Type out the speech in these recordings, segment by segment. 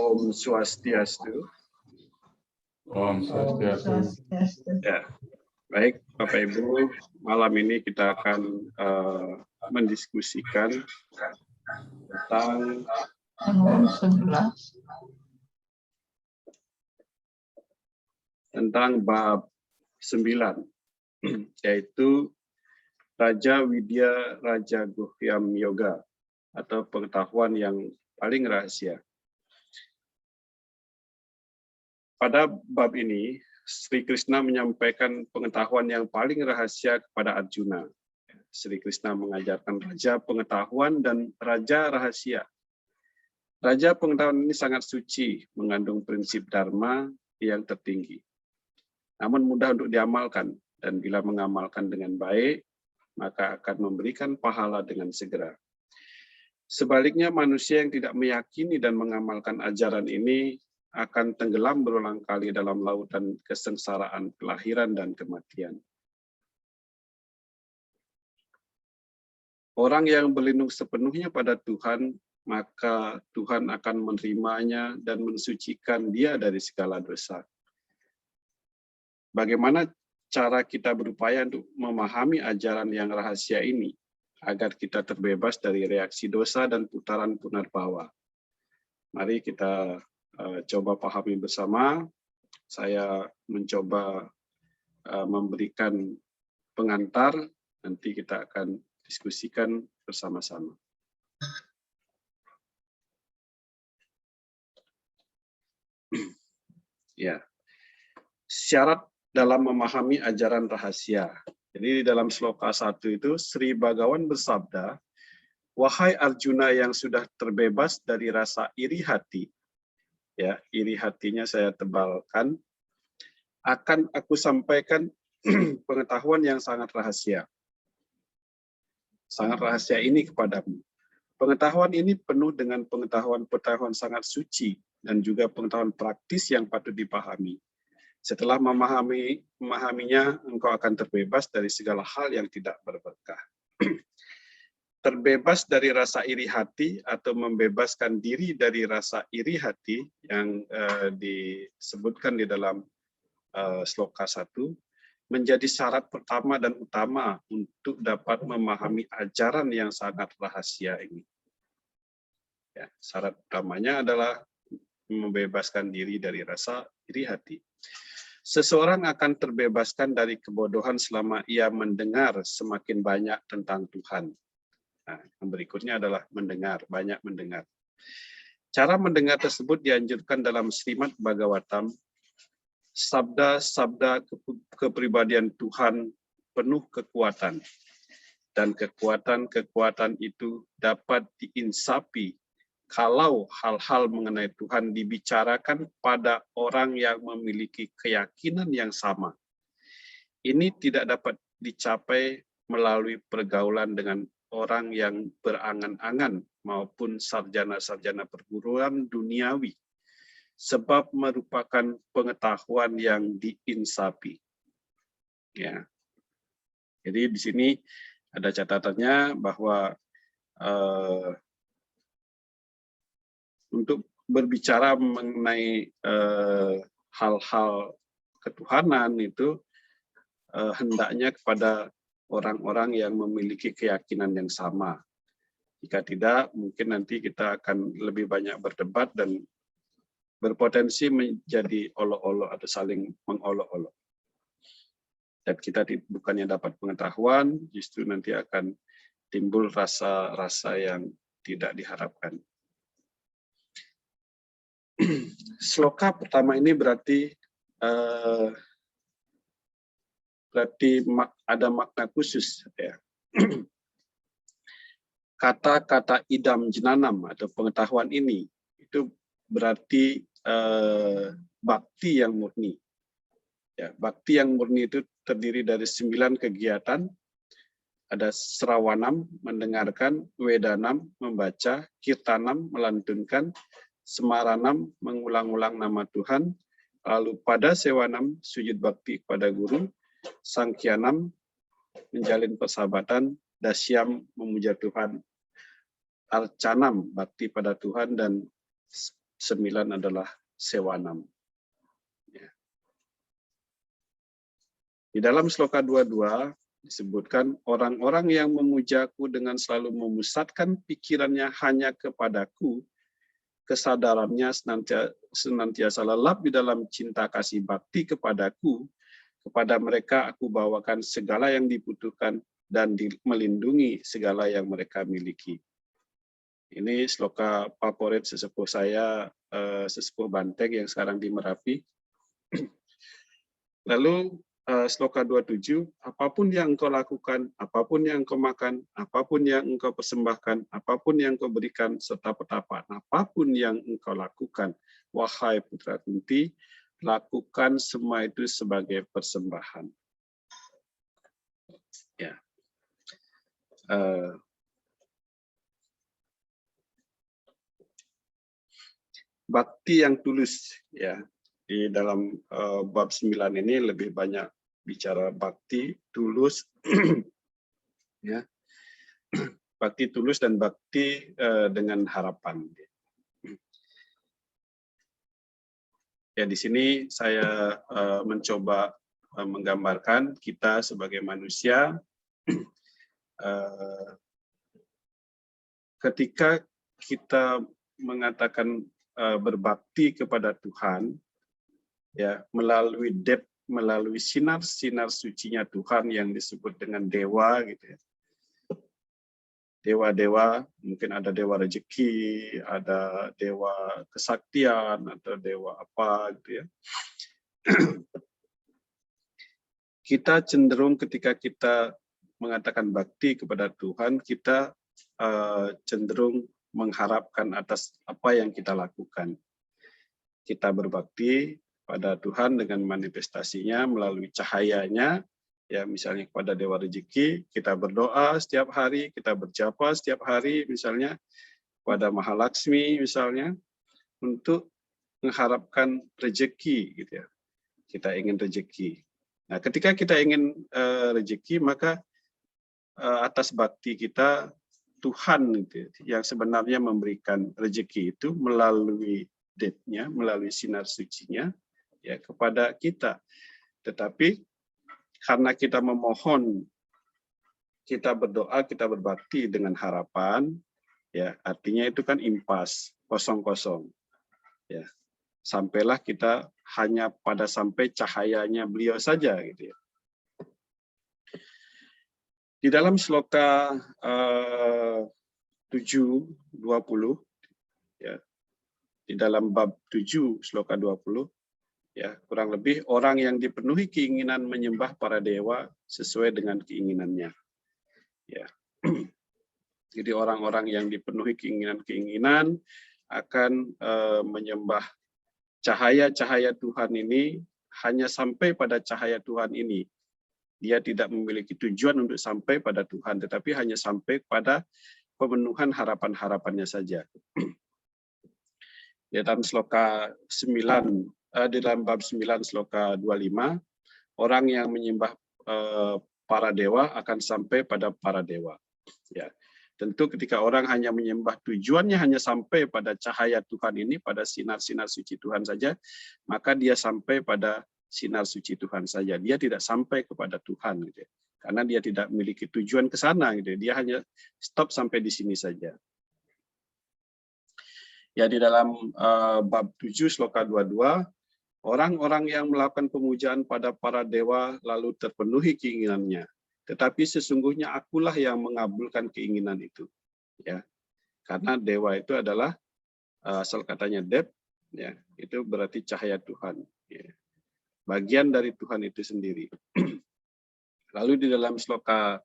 Om Swastiastu. Om Swastiastu. Ya, baik Bapak Ibu, malam ini kita akan mendiskusikan tentang bab 9, yaitu Raja Widya Raja Guhyam Yoga atau pengetahuan yang paling rahasia. Pada bab ini, Sri Krishna menyampaikan pengetahuan yang paling rahasia kepada Arjuna. Sri Krishna mengajarkan raja pengetahuan dan raja rahasia. Raja pengetahuan ini sangat suci, mengandung prinsip dharma yang tertinggi. Namun mudah untuk diamalkan, dan bila mengamalkan dengan baik, maka akan memberikan pahala dengan segera. Sebaliknya, manusia yang tidak meyakini dan mengamalkan ajaran ini akan tenggelam berulang kali dalam lautan kesengsaraan kelahiran dan kematian. Orang yang berlindung sepenuhnya pada Tuhan, maka Tuhan akan menerimanya dan mensucikan dia dari segala dosa. Bagaimana cara kita berupaya untuk memahami ajaran yang rahasia ini, agar kita terbebas dari reaksi dosa dan putaran punarbawa? Mari kita coba pahami bersama. Saya mencoba memberikan pengantar, nanti kita akan diskusikan bersama-sama. Ya, syarat dalam memahami ajaran rahasia. Jadi di dalam sloka 1 itu Sri Bhagawan bersabda, "Wahai Arjuna yang sudah terbebas dari rasa iri hati," ya, iri hatinya saya tebalkan, "akan aku sampaikan pengetahuan yang sangat rahasia. Sangat rahasia ini kepadamu. Pengetahuan ini penuh dengan pengetahuan sangat suci dan juga pengetahuan praktis yang patut dipahami. Setelah memahaminya, engkau akan terbebas dari segala hal yang tidak berberkah." Terbebas dari rasa iri hati atau membebaskan diri dari rasa iri hati yang disebutkan di dalam sloka 1 menjadi syarat pertama dan utama untuk dapat memahami ajaran yang sangat rahasia ini. Ya, syarat utamanya adalah membebaskan diri dari rasa iri hati. Seseorang akan terbebaskan dari kebodohan selama ia mendengar semakin banyak tentang Tuhan. Nah, yang berikutnya adalah mendengar, banyak mendengar. Cara mendengar tersebut dianjurkan dalam Srimad Bhagavatam. Sabda-sabda kepribadian Tuhan penuh kekuatan. Dan kekuatan-kekuatan itu dapat diinsapi kalau hal-hal mengenai Tuhan dibicarakan pada orang yang memiliki keyakinan yang sama. Ini tidak dapat dicapai melalui pergaulan dengan orang yang berangan-angan maupun sarjana-sarjana perguruan duniawi, sebab merupakan pengetahuan yang diinsapi. Ya. Jadi di sini ada catatannya bahwa untuk berbicara mengenai hal-hal ketuhanan itu hendaknya kepada orang-orang yang memiliki keyakinan yang sama. Jika tidak, mungkin nanti kita akan lebih banyak berdebat dan berpotensi menjadi olok-olok atau saling mengolok-olok. Dan kita bukannya dapat pengetahuan, justru nanti akan timbul rasa-rasa yang tidak diharapkan. Sloka pertama ini berarti ada makna khusus, ya. Kata-kata idam jenanam atau pengetahuan ini itu berarti bakti yang murni. Ya, bakti yang murni itu terdiri dari 9 kegiatan. Ada srawanam, mendengarkan, wedanam, membaca, kirtanam, melantunkan, semaranam, mengulang-ulang nama Tuhan, lalu pada sewanam, sujud bakti kepada guru, sangkyanam, menjalin persahabatan, dasyam, memuja Tuhan, arcanam, bakti pada Tuhan, dan 9 adalah sewanam. Ya. Di dalam sloka 22 disebutkan orang-orang yang memujaku dengan selalu memusatkan pikirannya hanya kepadaku, kesadarannya senantiasa lelap di dalam cinta kasih bakti kepadaku, kepada mereka aku bawakan segala yang dibutuhkan dan melindungi segala yang mereka miliki. Ini sloka favorit sesepuh saya, sesepuh Banteng yang sekarang di Merapi. Lalu sloka 27, apapun yang engkau lakukan, apapun yang engkau makan, apapun yang engkau persembahkan, apapun yang engkau berikan, serta petapa, apapun yang engkau lakukan, wahai putra Kunti, lakukan semua itu sebagai persembahan. Ya. Bakti yang tulus, ya, di dalam bab 9 ini lebih banyak bicara bakti tulus, ya, bakti tulus dan bakti dengan harapan. Ya, di sini saya mencoba menggambarkan kita sebagai manusia ketika kita mengatakan berbakti kepada Tuhan, ya, melalui melalui sinar-sinar sucinya Tuhan yang disebut dengan dewa, gitu ya. Dewa-dewa, mungkin ada dewa rezeki, ada dewa kesaktian, atau dewa apa, gitu ya. Kita cenderung ketika kita mengatakan bakti kepada Tuhan, kita cenderung mengharapkan atas apa yang kita lakukan. Kita berbakti pada Tuhan dengan manifestasinya melalui cahayanya, ya, misalnya kepada Dewa Rezeki, kita berdoa setiap hari, kita berjapa setiap hari, misalnya pada Mahalaksmi misalnya, untuk mengharapkan rezeki, gitu ya. Kita ingin rezeki. Nah, ketika kita ingin rezeki, maka atas bakti kita, Tuhan itu yang sebenarnya memberikan rezeki itu melalui date-nya, melalui sinar sucinya, ya, kepada kita. Tetapi karena kita memohon, kita berdoa, kita berbakti dengan harapan, ya, artinya itu kan impas, kosong-kosong. Ya. Sampailah kita hanya pada sampai cahayanya beliau saja, gitu ya. Di dalam sloka 7:20, ya, di dalam bab 7 sloka 20, ya, kurang lebih orang yang dipenuhi keinginan menyembah para dewa sesuai dengan keinginannya. Ya. Jadi orang-orang yang dipenuhi keinginan-keinginan akan menyembah cahaya-cahaya Tuhan ini, hanya sampai pada cahaya Tuhan ini. Dia tidak memiliki tujuan untuk sampai pada Tuhan, tetapi hanya sampai pada pemenuhan harapan-harapannya saja. Di dalam sloka 9, di dalam bab 9 sloka 25, orang yang menyembah para dewa akan sampai pada para dewa. Ya. Tentu ketika orang hanya menyembah, tujuannya hanya sampai pada cahaya Tuhan ini, pada sinar-sinar suci Tuhan saja, maka dia sampai pada sinar suci Tuhan saja. Dia tidak sampai kepada Tuhan, gitu ya. Karena dia tidak memiliki tujuan ke sana, gitu ya. Dia hanya stop sampai di sini saja. Ya, di dalam bab 7 sloka 22, orang-orang yang melakukan pemujaan pada para dewa lalu terpenuhi keinginannya. Tetapi sesungguhnya akulah yang mengabulkan keinginan itu. Ya. Karena dewa itu adalah asal katanya dep, ya, itu berarti cahaya Tuhan. Ya. Bagian dari Tuhan itu sendiri. Lalu di dalam sloka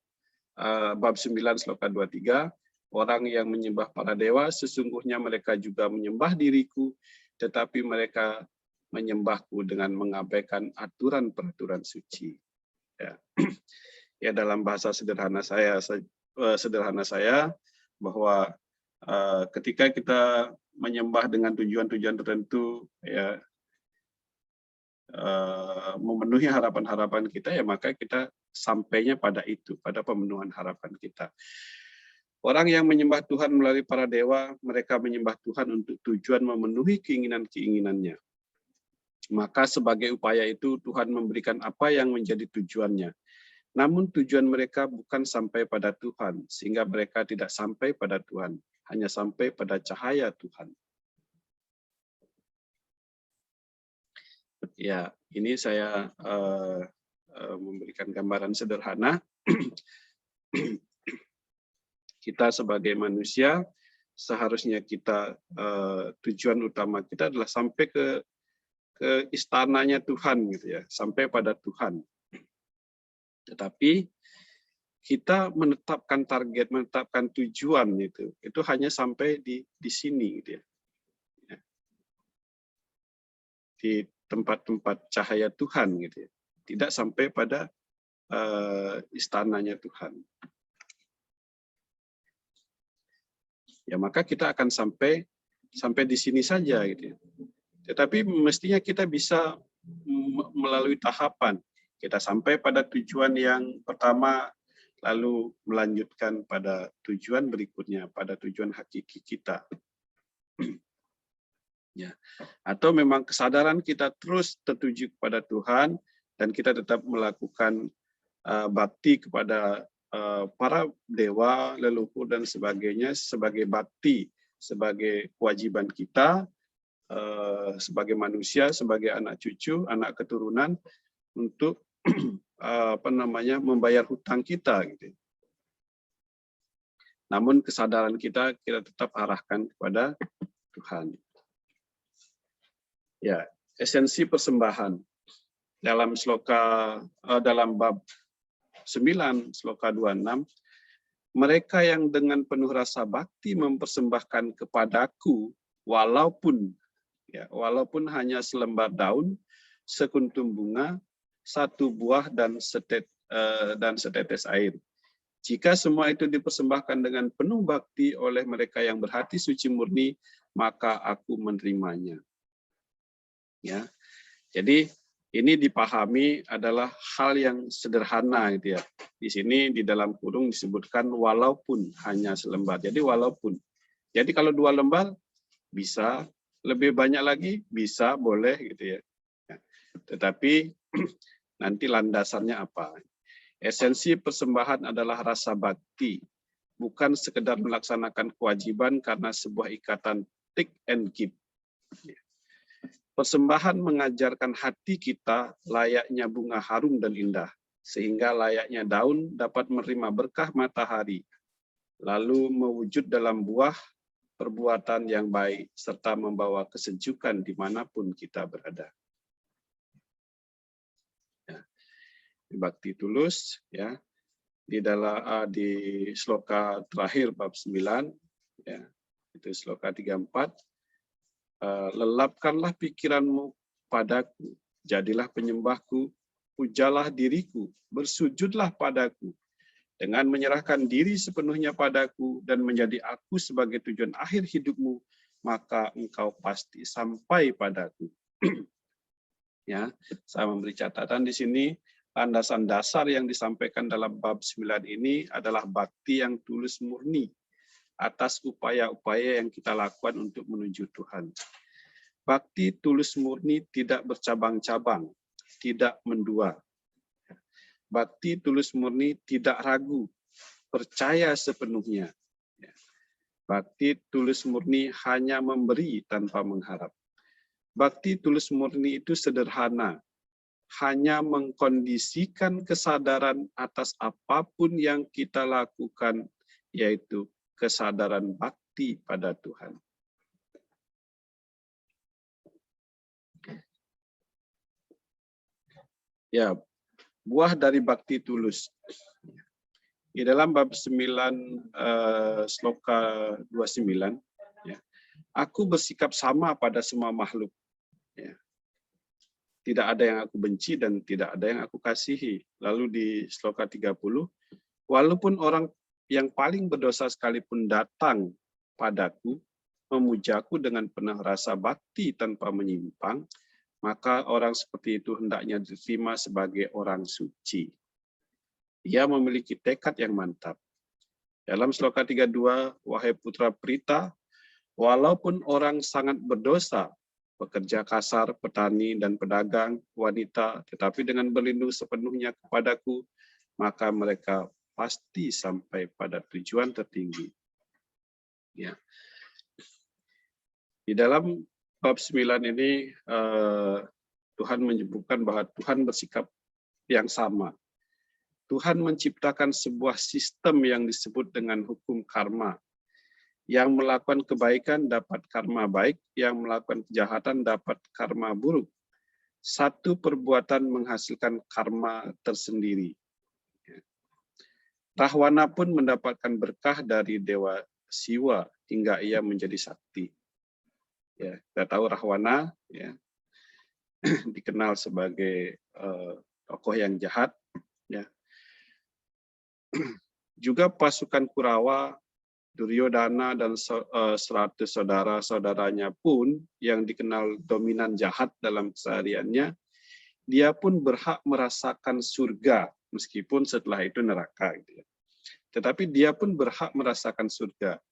bab 9 sloka 23, orang yang menyembah para dewa sesungguhnya mereka juga menyembah diriku, tetapi mereka menyembahku dengan mengabaikan aturan-peraturan suci. Ya. Ya, dalam bahasa sederhana saya bahwa ketika kita menyembah dengan tujuan-tujuan tertentu, ya, memenuhi harapan-harapan kita, ya, maka kita sampainya pada itu, pada pemenuhan harapan kita. Orang yang menyembah Tuhan melalui para dewa, mereka menyembah Tuhan untuk tujuan memenuhi keinginan-keinginannya. Maka sebagai upaya itu Tuhan memberikan apa yang menjadi tujuannya. Namun tujuan mereka bukan sampai pada Tuhan, sehingga mereka tidak sampai pada Tuhan, hanya sampai pada cahaya Tuhan. Ya, ini saya memberikan gambaran sederhana. Kita sebagai manusia seharusnya kita tujuan utama kita adalah sampai ke istananya Tuhan gitu ya, sampai pada Tuhan. Tetapi kita menetapkan target, menetapkan tujuan itu hanya sampai di sini gitu ya. Di tempat-tempat cahaya Tuhan gitu ya. Tidak sampai pada istananya Tuhan. Ya, maka kita akan sampai di sini saja gitu ya. Tetapi mestinya kita bisa melalui tahapan. Kita sampai pada tujuan yang pertama, lalu melanjutkan pada tujuan berikutnya, pada tujuan hakiki kita. Ya. Atau memang kesadaran kita terus tertuju kepada Tuhan dan kita tetap melakukan bakti kepada para dewa, leluhur dan sebagainya sebagai bakti, sebagai kewajiban kita sebagai manusia, sebagai anak cucu, anak keturunan untuk membayar hutang kita gitu. Namun kesadaran kita tetap arahkan kepada Tuhan. Ya, esensi persembahan dalam dalam bab 9 sloka 26, mereka yang dengan penuh rasa bakti mempersembahkan kepadaku walaupun hanya selembar daun, sekuntum bunga, satu buah dan setetes air. Jika semua itu dipersembahkan dengan penuh bakti oleh mereka yang berhati suci murni, maka aku menerimanya. Ya, jadi ini dipahami adalah hal yang sederhana gitu ya. Di sini di dalam kurung disebutkan walaupun hanya selembar. Jadi walaupun. Jadi kalau 2 lembar bisa, lebih banyak lagi bisa, boleh gitu ya. Tetapi nanti landasannya apa? Esensi persembahan adalah rasa bakti, bukan sekedar melaksanakan kewajiban karena sebuah ikatan take and give. Persembahan mengajarkan hati kita layaknya bunga harum dan indah, sehingga layaknya daun dapat menerima berkah matahari, lalu mewujud dalam buah perbuatan yang baik, serta membawa kesejukan dimanapun kita berada. Ya. Bakti tulus, ya, di sloka terakhir bab 9, ya, itu sloka 34. Lelapkanlah pikiranmu padaku, jadilah penyembahku, pujalah diriku, bersujudlah padaku, dengan menyerahkan diri sepenuhnya padaku dan menjadi aku sebagai tujuan akhir hidupmu, maka engkau pasti sampai padaku. Ya, saya memberi catatan di sini, landasan dasar yang disampaikan dalam bab 9 ini adalah bakti yang tulus murni atas upaya-upaya yang kita lakukan untuk menuju Tuhan. Bakti tulus murni tidak bercabang-cabang, tidak mendua. Bakti tulus murni tidak ragu, percaya sepenuhnya. Bakti tulus murni hanya memberi tanpa mengharap. Bakti tulus murni itu sederhana, hanya mengkondisikan kesadaran atas apapun yang kita lakukan, yaitu kesadaran bakti pada Tuhan. Ya, buah dari bakti tulus. Di dalam bab 9 sloka 29, ya, aku bersikap sama pada semua makhluk. Ya. Tidak ada yang aku benci dan tidak ada yang aku kasihi. Lalu di sloka 30, walaupun orang yang paling berdosa sekalipun datang padaku, memujaku dengan penuh rasa bakti tanpa menyimpang, maka orang seperti itu hendaknya diterima sebagai orang suci. Ia memiliki tekad yang mantap. Dalam sloka 32, wahai putra Prita, walaupun orang sangat berdosa, pekerja kasar, petani, dan pedagang, wanita, tetapi dengan berlindung sepenuhnya kepadaku, maka mereka pasti sampai pada tujuan tertinggi. Ya. Di dalam bab 9 ini, Tuhan menyebutkan bahwa Tuhan bersikap yang sama. Tuhan menciptakan sebuah sistem yang disebut dengan hukum karma. Yang melakukan kebaikan dapat karma baik, yang melakukan kejahatan dapat karma buruk. Satu perbuatan menghasilkan karma tersendiri. Rahwana pun mendapatkan berkah dari Dewa Siwa hingga ia menjadi sakti. Ya, kita tahu Rahwana ya, dikenal sebagai tokoh yang jahat. Ya. Juga pasukan Kurawa, Duryodhana, dan 100 saudara-saudaranya pun yang dikenal dominan jahat dalam kesehariannya, dia pun berhak merasakan surga, meskipun setelah itu neraka. Gitu ya. Tetapi dia pun berhak merasakan surga,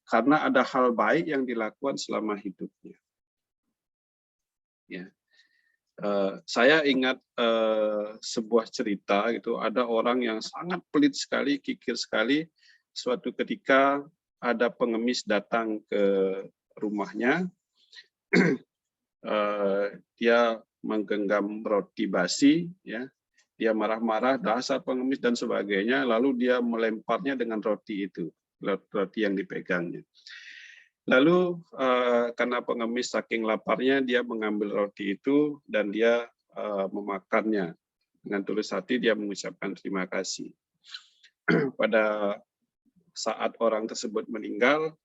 karena ada hal baik yang dilakukan selama hidupnya. Ya. Saya ingat sebuah cerita, gitu, ada orang yang sangat pelit sekali, kikir sekali. Suatu ketika ada pengemis datang ke rumahnya, dia menggenggam roti basi, ya, dia marah-marah, dasar pengemis dan sebagainya, lalu dia melemparnya dengan roti itu, roti yang dipegangnya. Lalu karena pengemis saking laparnya, dia mengambil roti itu dan dia memakannya. Dengan tulus hati dia mengucapkan terima kasih. Pada saat orang tersebut meninggal,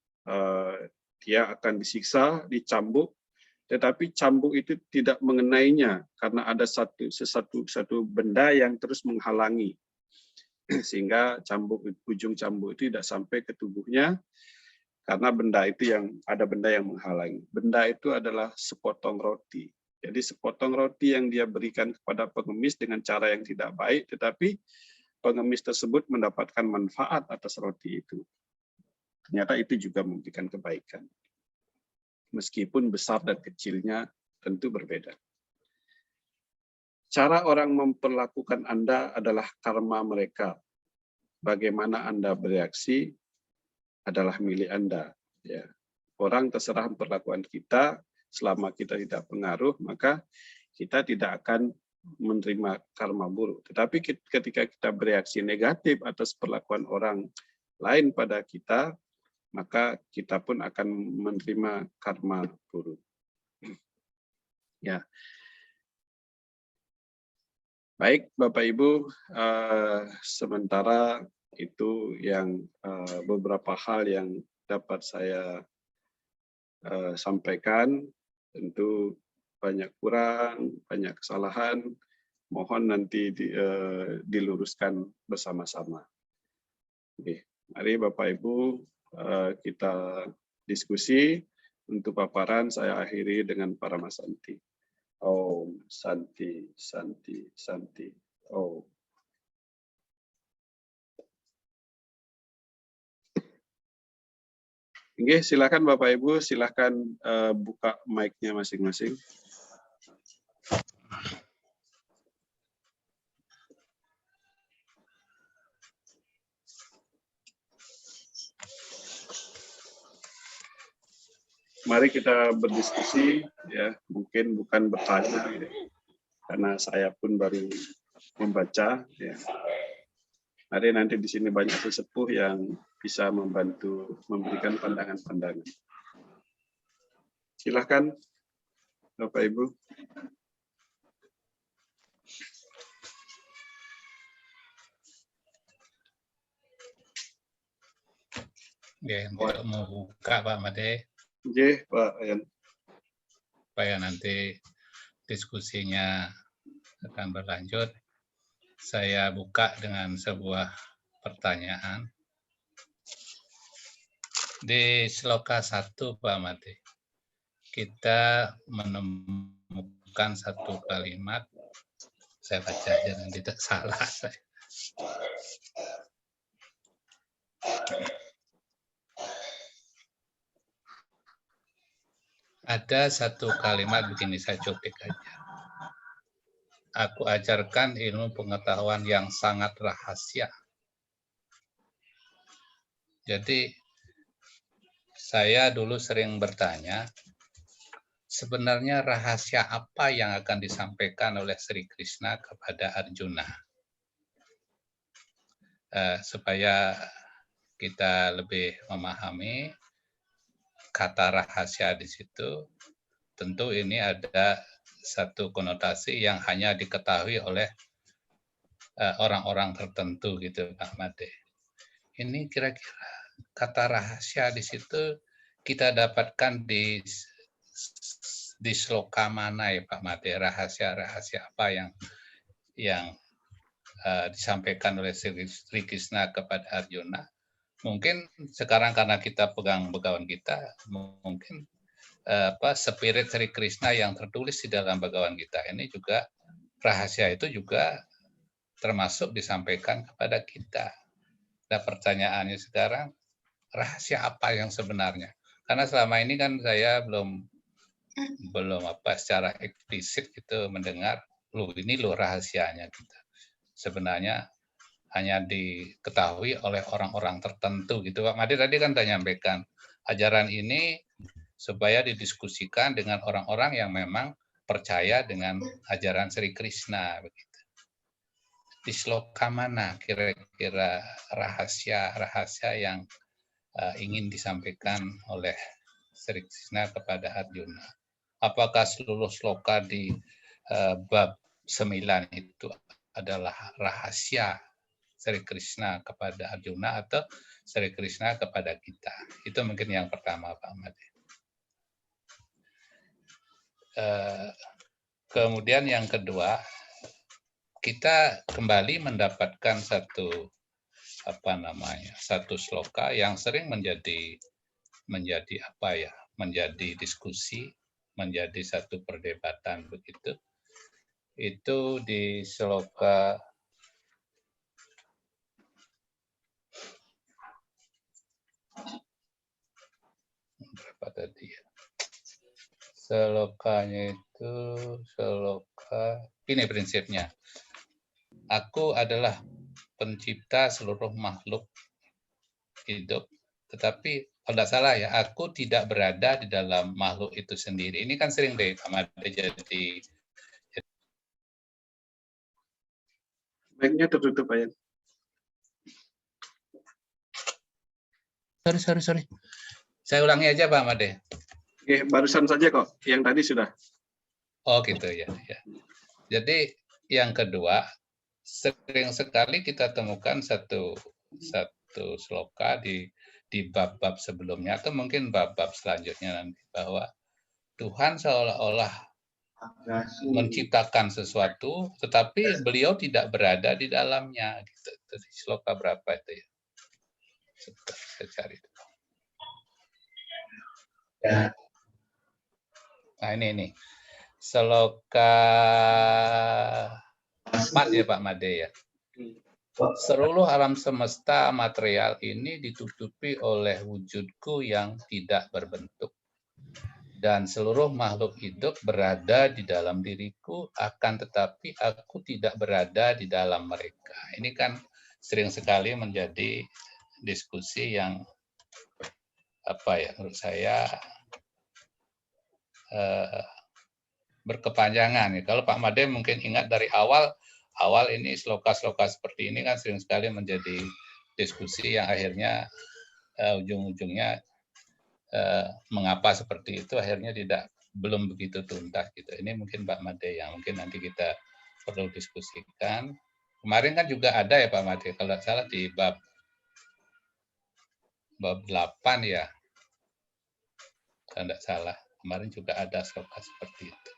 dia akan disiksa, dicambuk, tetapi cambuk itu tidak mengenainya karena ada satu benda yang terus menghalangi, sehingga ujung cambuk itu tidak sampai ke tubuhnya. Karena benda itu ada benda yang menghalangi. Benda itu adalah sepotong roti. Jadi sepotong roti yang dia berikan kepada pengemis dengan cara yang tidak baik, tetapi pengemis tersebut mendapatkan manfaat atas roti itu. Ternyata itu juga memberikan kebaikan. Meskipun besar dan kecilnya tentu berbeda. Cara orang memperlakukan Anda adalah karma mereka. Bagaimana Anda bereaksi adalah milik Anda. Ya. Orang terserah perlakuan kita, selama kita tidak pengaruh, maka kita tidak akan menerima karma buruk. Tetapi ketika kita bereaksi negatif atas perlakuan orang lain pada kita, maka kita pun akan menerima karma buruk. Ya. Baik, Bapak Ibu, sementara itu yang beberapa hal yang dapat saya sampaikan. Tentu banyak kurang, banyak kesalahan, mohon nanti diluruskan bersama-sama. Oke, mari Bapak Ibu kita diskusi. Untuk paparan saya akhiri dengan Paramasanti. Om Santi, Santi, Santi. Om. Oke, silakan Bapak Ibu, silakan buka mic-nya masing-masing. Mari kita berdiskusi, ya, mungkin bukan bertanya, ya, karena saya pun baru membaca. Ya. Mari nanti di sini banyak sesepuh yang bisa membantu memberikan pandangan-pandangan. Silakan, Bapak Ibu. Oke, untuk membuka Pak Made. Oke, Pak Ayan. Supaya nanti diskusinya akan berlanjut, saya buka dengan sebuah pertanyaan. Di sloka 1, Pak Made, kita menemukan satu kalimat, saya baca aja nanti tidak salah. ada satu kalimat begini, saya copik aja. Aku ajarkan ilmu pengetahuan yang sangat rahasia. Jadi saya dulu sering bertanya, sebenarnya rahasia apa yang akan disampaikan oleh Sri Krishna kepada Arjuna? Supaya kita lebih memahami kata rahasia di situ, tentu ini ada satu konotasi yang hanya diketahui oleh orang-orang tertentu gitu, Pak Made. Ini kira-kira kata rahasia di situ kita dapatkan di sloka mana ya Pak Made? Rahasia-rahasia apa yang disampaikan oleh Sri Krishna kepada Arjuna? Mungkin sekarang karena kita pegang Bhagawan Gita, mungkin spirit Sri Krishna yang tertulis di dalam Bhagawan Gita ini juga rahasia itu juga termasuk disampaikan kepada kita. Nah, pertanyaannya sekarang, rahasia apa yang sebenarnya? Karena selama ini kan saya belum secara eksplisit gitu mendengar, ini rahasianya gitu. Sebenarnya hanya diketahui oleh orang-orang tertentu gitu. Pak Made tadi kan menyampaikan ajaran ini supaya didiskusikan dengan orang-orang yang memang percaya dengan ajaran Sri Krishna begitu. Di sloka mana kira-kira rahasia yang ingin disampaikan oleh Sri Krishna kepada Arjuna? Apakah seluruh sloka di bab 9 itu adalah rahasia Sri Krishna kepada Arjuna atau Sri Krishna kepada kita? Itu mungkin yang pertama, Pak Made. Kemudian yang kedua, kita kembali mendapatkan satu sloka yang sering menjadi diskusi, menjadi satu perdebatan begitu. Itu di sloka berapa tadi ya? Selokanya itu ini prinsipnya. Aku adalah pencipta seluruh makhluk hidup, tetapi kalau tidak salah ya, aku tidak berada di dalam makhluk itu sendiri. Ini kan sering deh, Pak jadi. Mic-nya tertutup, Pak Yan. Sorry. Saya ulangi aja, Pak Made. Oke, barusan saja kok. Yang tadi sudah. Oh gitu ya. Jadi yang kedua, sering sekali kita temukan satu sloka di bab-bab sebelumnya atau mungkin bab-bab selanjutnya nanti, bahwa Tuhan seolah-olah menciptakan sesuatu, tetapi beliau tidak berada di dalamnya. Gitu. Itu sloka berapa itu ya? Saya cari. Nah ini sloka 4 ya Pak Made ya. Seluruh alam semesta material ini ditutupi oleh wujudku yang tidak berbentuk. Dan seluruh makhluk hidup berada di dalam diriku, akan tetapi aku tidak berada di dalam mereka. Ini kan sering sekali menjadi diskusi yang menurut saya berkepanjangan. Kalau Pak Made mungkin ingat dari awal ini sloka-sloka seperti ini kan sering sekali menjadi diskusi yang akhirnya ujung-ujungnya mengapa seperti itu akhirnya belum begitu tuntas gitu. Ini mungkin Pak Made yang mungkin nanti kita perlu diskusikan. Kemarin kan juga ada ya Pak Made, kalau tidak salah di bab 8 ya, kalau tidak salah. Kemarin juga ada sloka seperti itu.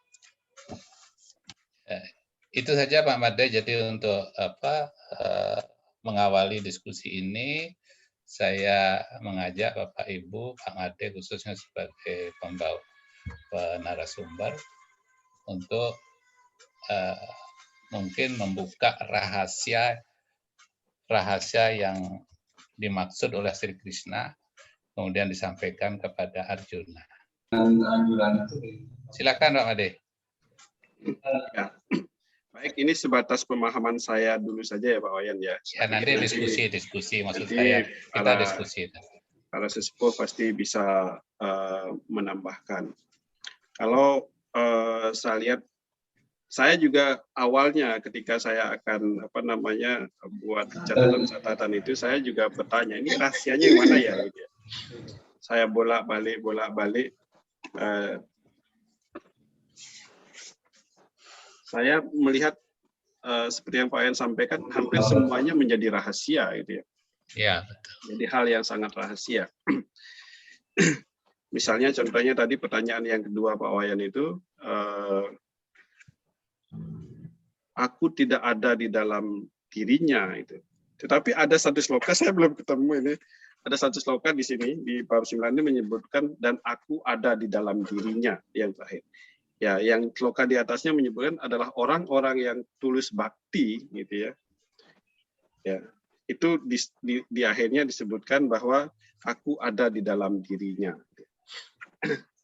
Itu saja Pak Made. Jadi untuk mengawali diskusi ini, saya mengajak Bapak Ibu, Pak Made khususnya sebagai pembawa narasumber untuk mungkin membuka rahasia yang dimaksud oleh Sri Krishna kemudian disampaikan kepada Arjuna. Silakan Pak Made. Ya. Baik, ini sebatas pemahaman saya dulu saja ya Pak Wayan ya. Ya nanti diskusi maksud nanti saya kita para- diskusi. Para sesepuh pasti bisa menambahkan. Kalau saya lihat, saya juga awalnya ketika saya akan buat catatan itu, saya juga bertanya, ini rahasianya yang mana ya? Gitu ya. Saya bolak-balik. Saya melihat seperti yang Pak Wayan sampaikan, hampir semuanya menjadi rahasia gitu ya. Ya, betul. Jadi hal yang sangat rahasia. Misalnya contohnya tadi pertanyaan yang kedua Pak Wayan itu, aku tidak ada di dalam dirinya itu. Tetapi ada satu sloka, saya belum ketemu ini. Ada satu sloka di sini di bab 9 ini menyebutkan dan aku ada di dalam dirinya yang terakhir. Ya, yang sloka di atasnya menyebutkan adalah orang-orang yang tulus bakti gitu ya. Ya, itu di akhirnya disebutkan bahwa aku ada di dalam dirinya.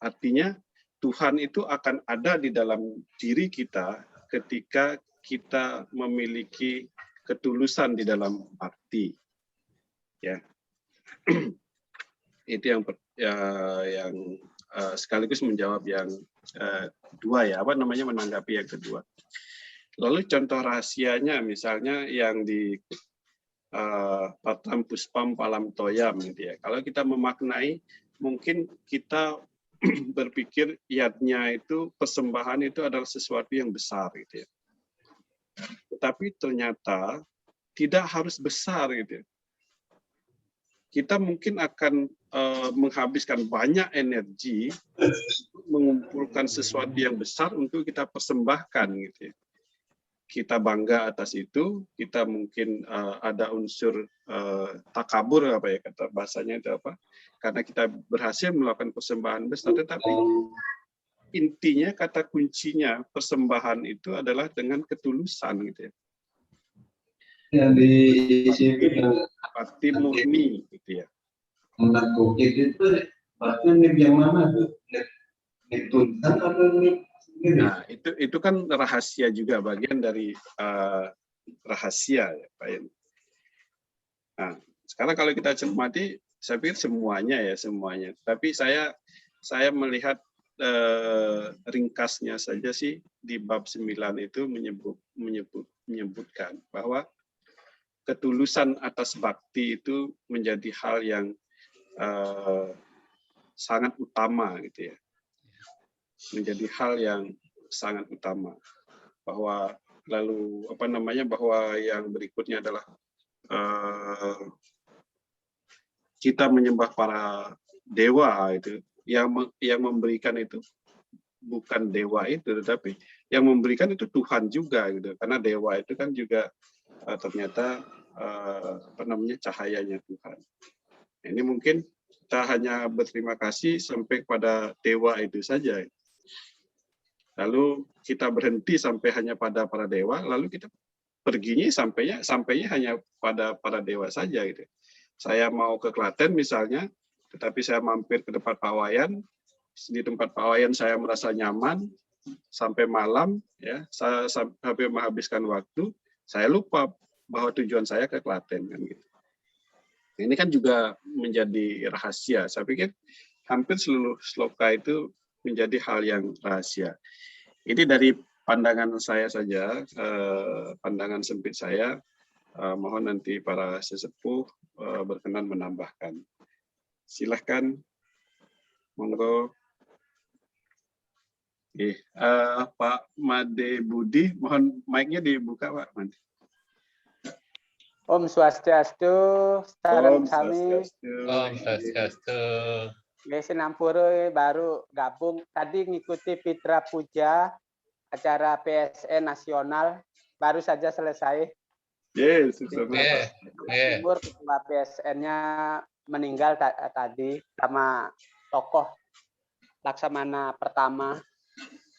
Artinya Tuhan itu akan ada di dalam diri kita ketika kita memiliki ketulusan di dalam bakti. Ya. Itu yang sekaligus menjawab yang kedua ya, menanggapi yang kedua. Lalu contoh rahasianya misalnya yang di Patram Puspam Palam Toyam gitu ya. Kalau kita memaknai, mungkin kita berpikir yadnya itu, persembahan itu adalah sesuatu yang besar gitu ya. Tetapi ternyata tidak harus besar gitu ya. Kita mungkin akan menghabiskan banyak energi mengumpulkan sesuatu yang besar untuk kita persembahkan gitu ya. Kita bangga atas itu, kita mungkin ada unsur takabur kata bahasanya itu apa? Karena kita berhasil melakukan persembahan besar, tetapi intinya kata kuncinya persembahan itu adalah dengan ketulusan gitu ya. Yang di sini bakti murni gitu ya. Menakutkan itu berarti yang mana tuh? Dituntut atau Nah, itu kan rahasia juga, bagian dari rahasia ya, Pak Yen. Nah, sekarang kalau kita cermati, saya pikir semuanya. Tapi saya melihat ringkasnya saja sih di bab 9 itu menyebutkan bahwa ketulusan atas bakti itu menjadi hal yang sangat utama gitu ya. Menjadi hal yang sangat utama, bahwa bahwa yang berikutnya adalah kita menyembah para dewa itu, yang memberikan itu bukan dewa itu, tetapi yang memberikan itu Tuhan juga gitu, karena dewa itu kan juga ternyata cahayanya Tuhan. Ini mungkin kita hanya berterima kasih sampai pada dewa itu saja. Lalu kita berhenti sampai hanya pada para dewa, lalu kita perginya sampainya hanya pada para dewa saja gitu. Saya mau ke Klaten misalnya, tetapi saya mampir ke tempat Pak Wayan. Di tempat Pak Wayan saya merasa nyaman sampai malam ya, saya sampai menghabiskan waktu, saya lupa bahwa tujuan saya ke Klaten kan gitu. Ini kan juga menjadi rahasia. Saya pikir hampir seluruh sloka itu menjadi hal yang rahasia. Ini dari pandangan saya saja, pandangan sempit saya. Mohon nanti para sesepuh berkenan menambahkan. Silahkan, monggo. Pak Made Budi, mohon mic-nya dibuka Pak Made. Om Swastiastu, salam sami. Om Swastiastu. Sinampura baru gabung tadi ngikuti Pitra Puja acara PSN nasional baru saja selesai. Yes, Timur ketua PSN-nya meninggal tadi sama tokoh Laksamana pertama.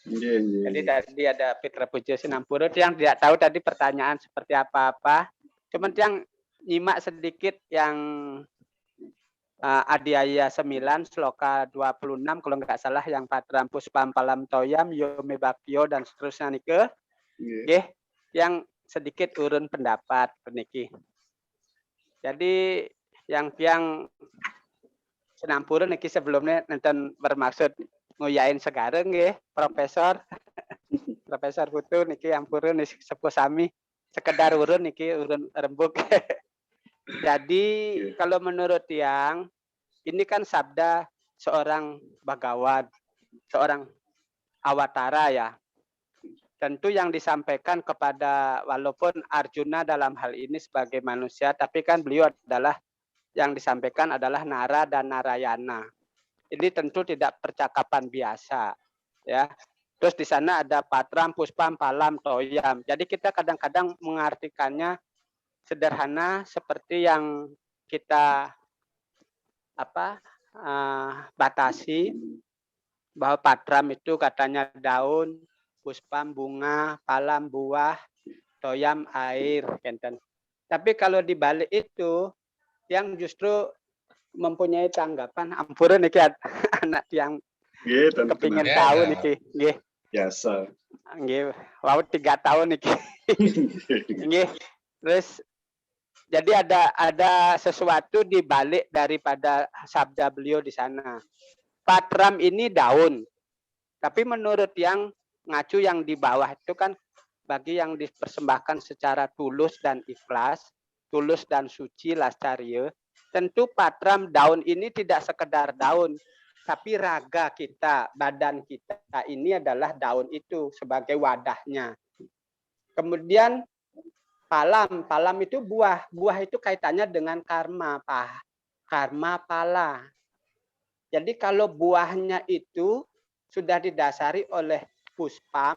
Jadi tadi ada Pitra Puja Sinampura. Yang tidak tahu tadi pertanyaan seperti apa-apa. Cuman yang nyimak sedikit yang Adiaya 9 sloka 26 kalau nggak salah yang Patram Puspam Palam Toyam Yome Bakyo dan seterusnya niki. Nggih, yang sedikit urun pendapat niki. Jadi yang senampurun niki sebelumnya nonton bermaksud nguyain segareng nggih, Profesor Putu niki ampurun sepuh sami sekedar urun niki urun rembuk. Jadi kalau menurut yang ini kan sabda seorang Bhagawan, seorang awatara ya. Tentu yang disampaikan kepada walaupun Arjuna dalam hal ini sebagai manusia, tapi kan beliau adalah yang disampaikan adalah Nara dan Narayana. Ini tentu tidak percakapan biasa, ya. Terus di sana ada Patram, Puspam, Palam, Toyam. Jadi kita kadang-kadang mengartikannya sederhana seperti yang kita batasi bahwa Patram itu katanya daun, Puspam bunga, Palam buah, Toyam air, enten. Tapi kalau dibalik itu yang justru mempunyai tanggapan ampun niki anak yang kepingin tahu niki nggih. Biasa. Nggih, wow 3 tahun niki. Nggih. Terus jadi ada sesuatu di balik daripada sabda beliau di sana. Patram ini daun. Tapi menurut yang ngacu yang di bawah itu kan bagi yang dipersembahkan secara tulus dan ikhlas, tulus dan suci lastarya, tentu Patram daun ini tidak sekedar daun, tapi raga kita, badan kita ini adalah daun itu sebagai wadahnya. Kemudian Palam itu buah. Buah itu kaitannya dengan karma, karma pala. Jadi kalau buahnya itu sudah didasari oleh puspam,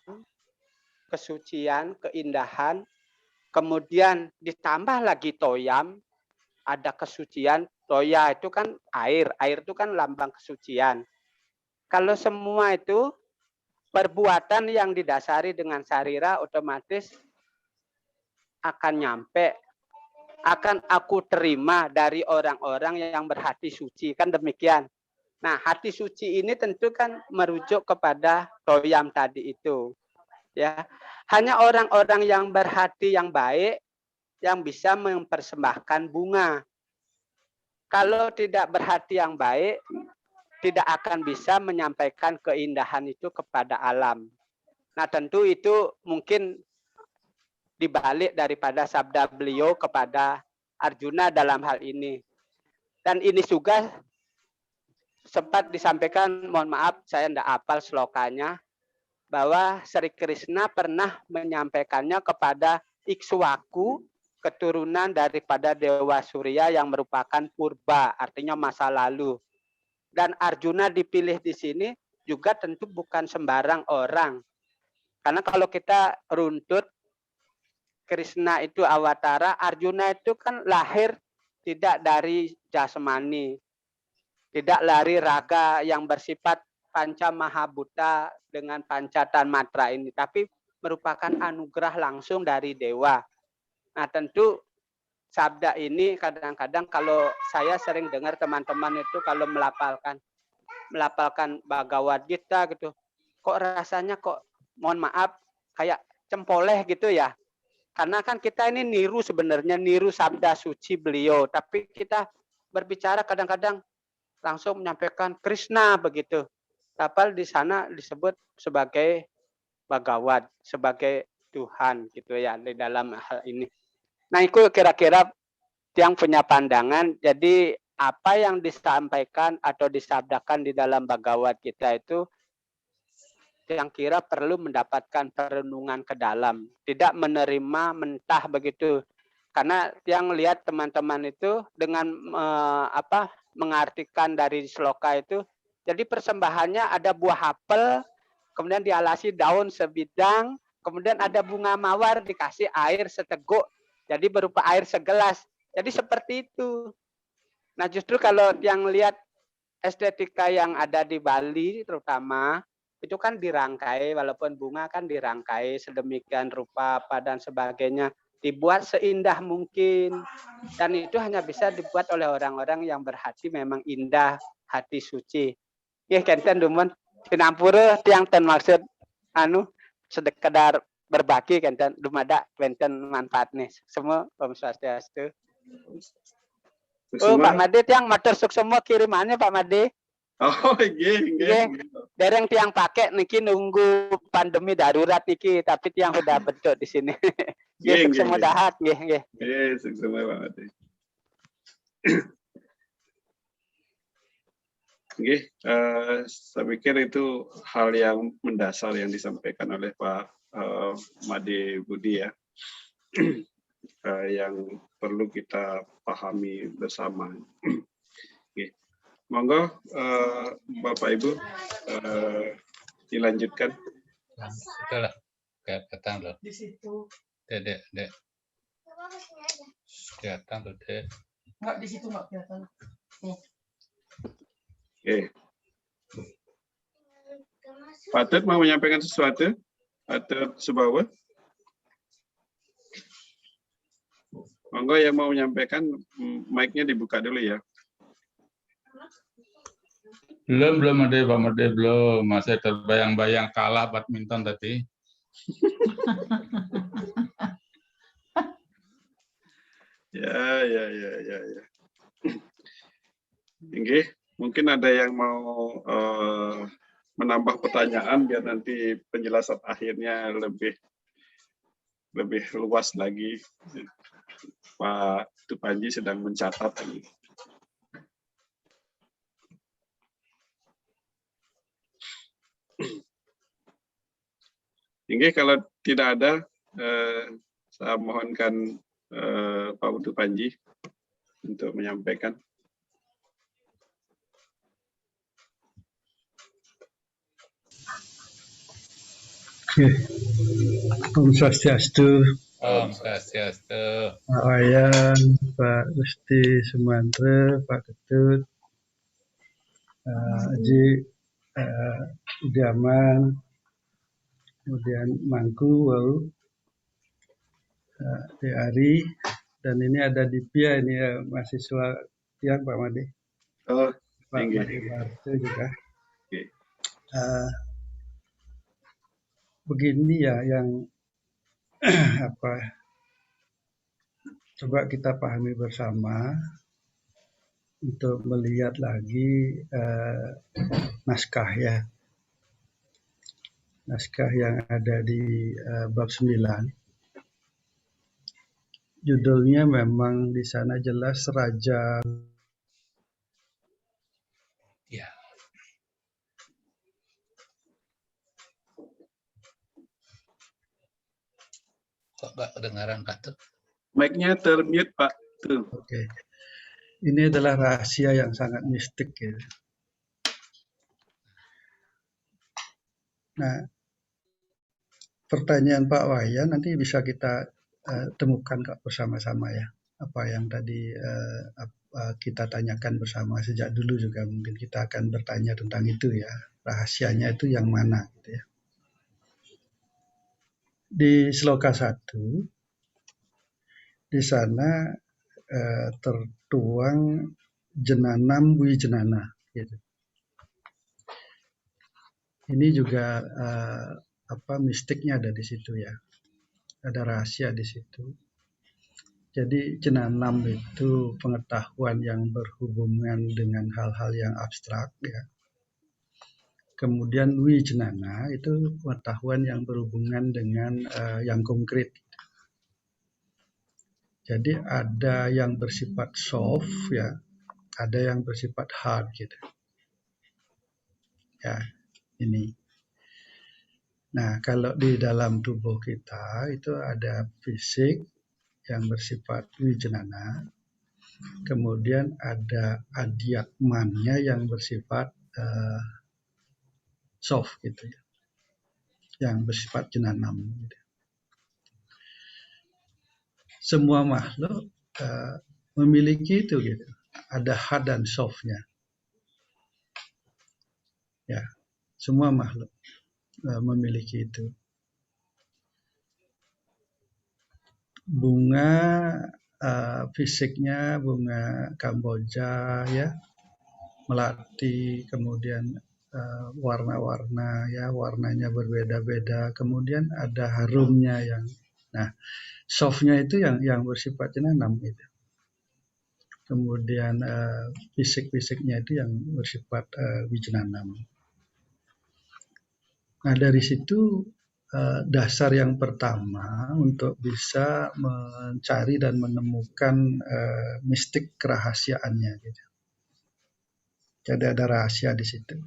kesucian, keindahan, kemudian ditambah lagi toyam, ada kesucian. Toya itu kan air itu kan lambang kesucian. Kalau semua itu perbuatan yang didasari dengan sarira otomatis akan nyampe, akan aku terima dari orang-orang yang berhati suci, kan demikian. Nah, hati suci ini tentu kan merujuk kepada toyam tadi itu. Ya, hanya orang-orang yang berhati yang baik yang bisa mempersembahkan bunga. Kalau tidak berhati yang baik, tidak akan bisa menyampaikan keindahan itu kepada alam. Nah, tentu itu mungkin dibalik daripada sabda beliau kepada Arjuna dalam hal ini. Dan ini juga sempat disampaikan, mohon maaf saya tidak hafal slokanya, bahwa Sri Krishna pernah menyampaikannya kepada Ikswaku, keturunan daripada Dewa Surya yang merupakan purba, artinya masa lalu. Dan Arjuna dipilih di sini juga tentu bukan sembarang orang. Karena kalau kita runtut, Krishna itu awatara, Arjuna itu kan lahir tidak dari jasmani, tidak dari raga yang bersifat panca mahabhuta dengan panca tanmatra ini, tapi merupakan anugerah langsung dari dewa. Nah, tentu sabda ini kadang-kadang kalau saya sering dengar teman-teman itu kalau melapalkan Bhagavad Gita gitu, kok rasanya kok mohon maaf kayak cempoleh gitu ya. Karena kan kita ini niru sebenarnya, niru sabda suci beliau. Tapi kita berbicara kadang-kadang langsung menyampaikan Krishna begitu. Tapal di sana disebut sebagai Bhagavad, sebagai Tuhan gitu ya di dalam hal ini. Nah itu kira-kira yang punya pandangan. Jadi apa yang disampaikan atau disabdakan di dalam Bhagavad kita itu yang kira perlu mendapatkan perenungan ke dalam, tidak menerima mentah begitu. Karena yang lihat teman-teman itu dengan mengartikan dari sloka itu, jadi persembahannya ada buah apel, kemudian dialasi daun sebidang, kemudian ada bunga mawar dikasih air seteguk, jadi berupa air segelas. Jadi seperti itu. Nah justru kalau yang lihat estetika yang ada di Bali terutama, itu kan dirangkai, walaupun bunga kan dirangkai sedemikian rupa apa dan sebagainya. dibuat seindah mungkin, dan itu hanya bisa dibuat oleh orang-orang yang berhati memang indah, hati suci. Ya kenten dumun pinampura tiang ten maksud sekedar berbagi kenten dumada kenten manfaatnya. Semua Om Swastiastu. Oh Pak Made tiang matur suksema kirimannya Pak Made. Oh iya. Dereng tiang pakai niki nunggu pandemi darurat niki, tapi tiang sudah bentuk di sini. Nggih suksema dahat nggih. Nggih suksema Pak Made. Nggih, saya pikir itu hal yang mendasar yang disampaikan oleh Pak Made Budi ya, yang perlu kita pahami bersama. Oke. Monggo Bapak Ibu dilanjutkan. Itulah kelihatan loh. Di situ. Dek. Kelihatan loh, Dek. Enggak di situ enggak kelihatan. Oke. Pak Tet mau menyampaikan sesuatu? Pak Tet Subawa? Monggo yang mau menyampaikan, mic-nya dibuka dulu ya. Belum ada Pak Made, belum. Masih terbayang-bayang kalah badminton tadi. Ya. Oke, mungkin ada yang mau menambah pertanyaan biar nanti penjelasan akhirnya lebih luas lagi. Pak Tupanji sedang mencatat ini. Oke, kalau tidak ada, saya mohonkan Pak Utu Panji untuk menyampaikan. Om Swastiastu. Om Swastiastu. Pak Wayan, Pak Gusti Sumantra, Pak Ketut, Haji Idaman, kemudian Mangku, Wau, Ari, dan ini ada Dipia, ini ya, mahasiswa yang Pak Made. Oh, Pak Made Bartu juga. Begini ya yang coba kita pahami bersama untuk melihat lagi naskah ya. Naskah yang ada di bab 9. Judulnya memang di sana jelas Raja. Ya. Kok nggak kedengaran Pak tuh? Mic-nya termute Pak. Tuh. Oke. Ini adalah rahasia yang sangat mistik ya. Nah, pertanyaan Pak Wayan nanti bisa kita temukan kok bersama-sama ya. Apa yang tadi kita tanyakan bersama sejak dulu juga mungkin kita akan bertanya tentang itu ya. Rahasianya itu yang mana gitu ya. Di Sloka 1 di sana tertuang jenanam wijenana gitu. Ini juga mistiknya ada di situ ya. Ada rahasia di situ. Jadi jenanam itu pengetahuan yang berhubungan dengan hal-hal yang abstrak ya. Kemudian wijenana itu pengetahuan yang berhubungan dengan yang konkret. Jadi ada yang bersifat soft ya, ada yang bersifat hard gitu. Ya, ini. Nah, kalau di dalam tubuh kita itu ada fisik yang bersifat wijenana, kemudian ada adiakmannya yang bersifat soft gitu ya, yang bersifat jenanam. Gitu. Semua makhluk memiliki itu gitu, ada hard dan softnya. Ya, semua makhluk memiliki itu. bunga fisiknya bunga Kamboja ya, melati, kemudian warna-warna ya, warnanya berbeda-beda, kemudian ada harumnya yang, nah softnya itu yang bersifat jenanam itu. Kemudian fisik-fisiknya itu yang bersifat wijenanam. Nah dari situ dasar yang pertama untuk bisa mencari dan menemukan mistik kerahasiaannya gitu. Jadi ada rahasia di situ.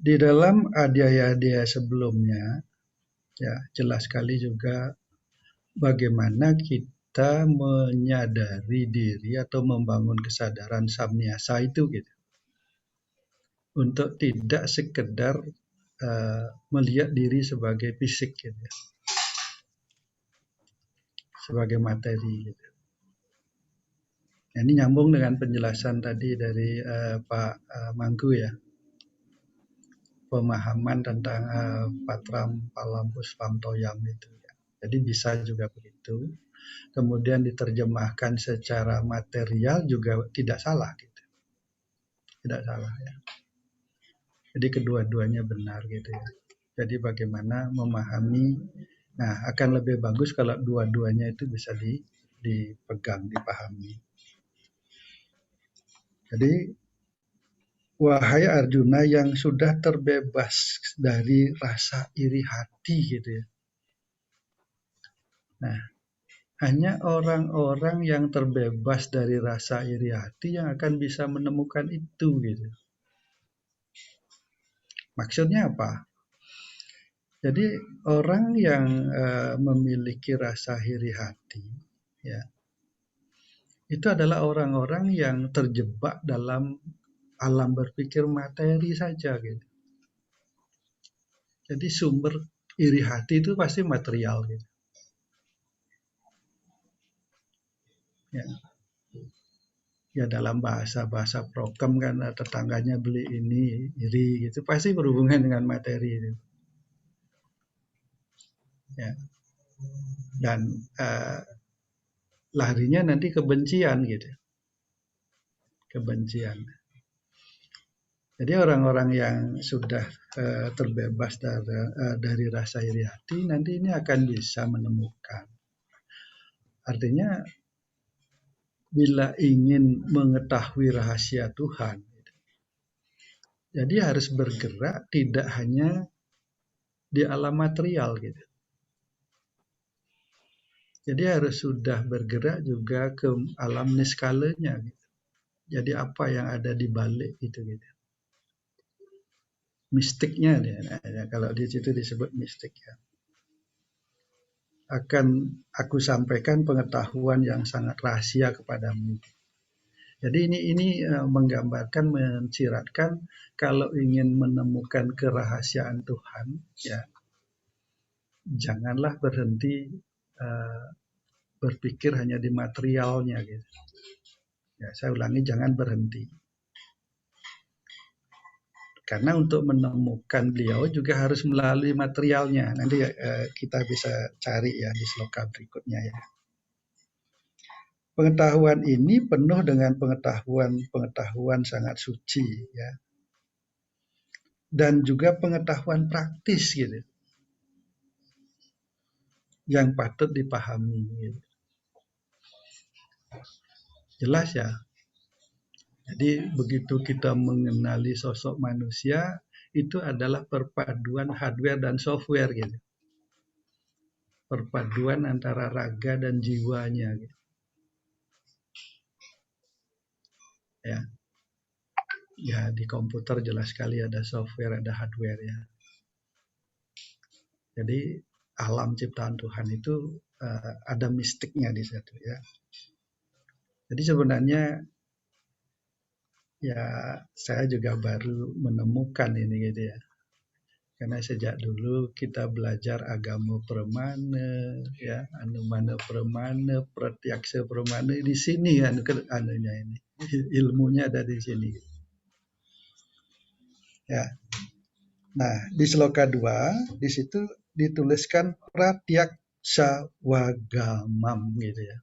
Di dalam adhyaya-adhyaya sebelumnya ya jelas sekali juga bagaimana kita menyadari diri atau membangun kesadaran samnyasa itu gitu. Untuk tidak sekedar melihat diri sebagai fisik gitu ya. Sebagai materi gitu. Nah, ini nyambung dengan penjelasan tadi dari Pak Mangku ya. Pemahaman tentang Patram Palam Puspam Toyam itu ya. Jadi bisa juga begitu. Kemudian diterjemahkan secara material juga tidak salah gitu. Tidak salah ya. Jadi kedua-duanya benar gitu ya. Jadi bagaimana memahami, nah akan lebih bagus kalau dua-duanya itu bisa dipegang, dipahami. Jadi wahai Arjuna yang sudah terbebas dari rasa iri hati gitu ya. Nah, hanya orang-orang yang terbebas dari rasa iri hati yang akan bisa menemukan itu gitu. Maksudnya apa? Jadi orang yang memiliki rasa iri hati, ya, itu adalah orang-orang yang terjebak dalam alam berpikir materi saja, gitu. Jadi sumber iri hati itu pasti material, gitu. Ya dalam bahasa prokem kan tetangganya beli ini iri, gitu. Pasti berhubungan dengan materi, gitu. Ya. Dan larinya nanti kebencian gitu, kebencian. Jadi orang-orang yang sudah terbebas dari rasa iri hati nanti ini akan bisa menemukan. Artinya bila ingin mengetahui rahasia Tuhan, jadi harus bergerak tidak hanya di alam material gitu. Jadi harus sudah bergerak juga ke alam niskalanya gitu. Jadi apa yang ada di balik itu gitu. Mistiknya dia. Nah, kalau di situ disebut mistik ya. Akan aku sampaikan pengetahuan yang sangat rahasia kepadamu. Jadi ini menggambarkan, menciratkan kalau ingin menemukan kerahasiaan Tuhan ya janganlah berhenti berpikir hanya di materialnya gitu. Ya, saya ulangi, jangan berhenti. Karena untuk menemukan beliau juga harus melalui materialnya. Nanti kita bisa cari ya di sloka berikutnya ya. Pengetahuan ini penuh dengan pengetahuan sangat suci ya. Dan juga pengetahuan praktis gitu. Yang patut dipahami gitu. Jelas ya. Jadi begitu kita mengenali sosok manusia, itu adalah perpaduan hardware dan software gitu. Perpaduan antara raga dan jiwanya gitu. Ya di komputer jelas sekali ada software, ada hardware ya. Jadi alam ciptaan Tuhan itu ada mistiknya di situ ya. Jadi sebenarnya ya saya juga baru menemukan ini gitu ya. Karena sejak dulu kita belajar agama Pramana, ya, Anumana Pramana, Pratyaksa Pramana di sini kan anunya ini. Ilmunya ada di sini. Ya. Nah, di sloka 2 di situ dituliskan Pratyak sawagamam gitu ya.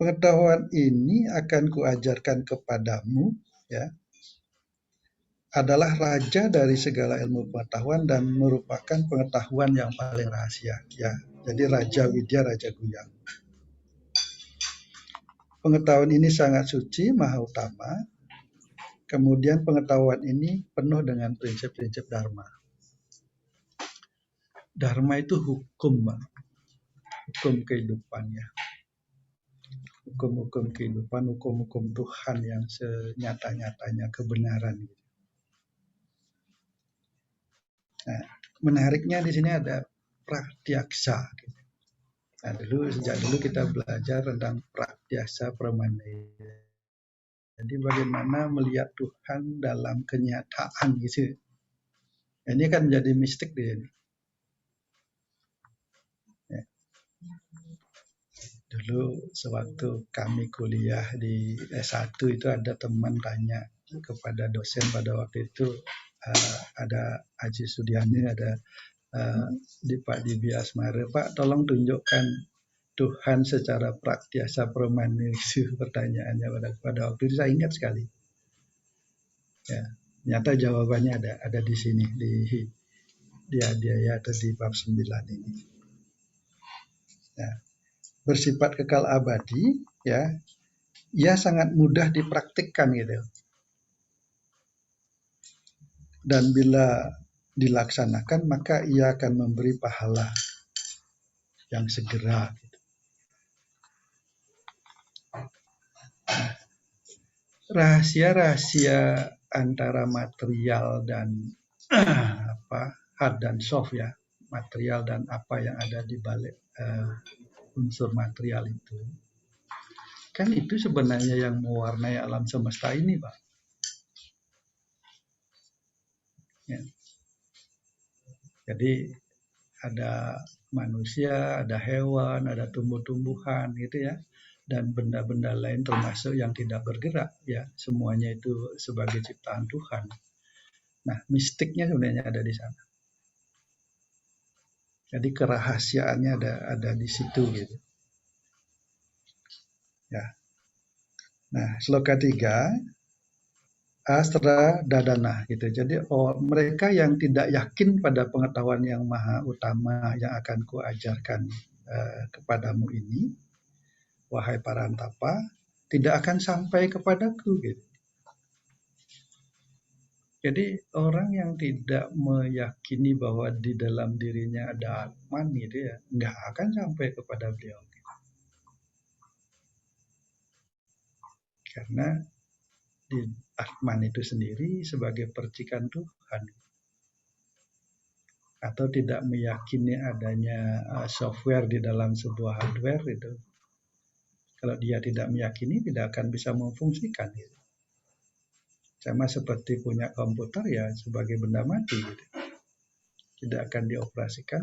Pengetahuan ini akan kuajarkan kepadamu ya, adalah raja dari segala ilmu pengetahuan dan merupakan pengetahuan yang paling rahasia ya. Jadi Raja Widya, Raja Guyang. Pengetahuan ini sangat suci, maha utama. Kemudian pengetahuan ini penuh dengan prinsip-prinsip dharma. Dharma itu hukum, hukum kehidupannya. Hukum-hukum kehidupan, hukum-hukum Tuhan yang senyata-nyatanya kebenaran. Nah, menariknya di sini ada pratyaksa. Nah, sejak dulu kita belajar tentang pratyaksa pramana. Jadi bagaimana melihat Tuhan dalam kenyataan gitu. Ini kan menjadi mistik di sini. Ya. Dulu sewaktu kami kuliah di S1 itu ada teman tanya kepada dosen pada waktu itu, ada Haji Sudiani, ada di Pak Dibi Asmara, Pak tolong tunjukkan Tuhan secara pratyaksa pramana, itu pertanyaannya pada waktu itu saya ingat sekali. Ya, ternyata jawabannya ada di sini di Adhyaya atau di bab 9 ini. Ya. Bersifat kekal abadi, ya, ia sangat mudah dipraktikkan gitu. Dan bila dilaksanakan maka ia akan memberi pahala yang segera. Gitu. Rahasia-rahasia antara material dan hard dan soft ya, material dan apa yang ada di balik unsur material itu, kan itu sebenarnya yang mewarnai alam semesta ini, Pak. Ya. Jadi ada manusia, ada hewan, ada tumbuh-tumbuhan gitu ya, dan benda-benda lain termasuk yang tidak bergerak ya, semuanya itu sebagai ciptaan Tuhan. Nah, mistiknya sebenarnya ada di sana. Jadi kerahasiaannya ada di situ gitu. Ya. Nah, sloka 3 Astra Dadana gitu. Jadi mereka yang tidak yakin pada pengetahuan yang maha utama yang akan kuajarkan kepadamu ini, wahai Parantapa, tidak akan sampai kepadaku gitu. Jadi orang yang tidak meyakini bahwa di dalam dirinya ada Atman gitu ya, nggak akan sampai kepada beliau. Gitu. Karena di Atman itu sendiri sebagai percikan Tuhan. Atau tidak meyakini adanya software di dalam sebuah hardware itu. Kalau dia tidak meyakini, tidak akan bisa memfungsikan. Gitu. Sama seperti punya komputer ya sebagai benda mati gitu. Tidak akan dioperasikan,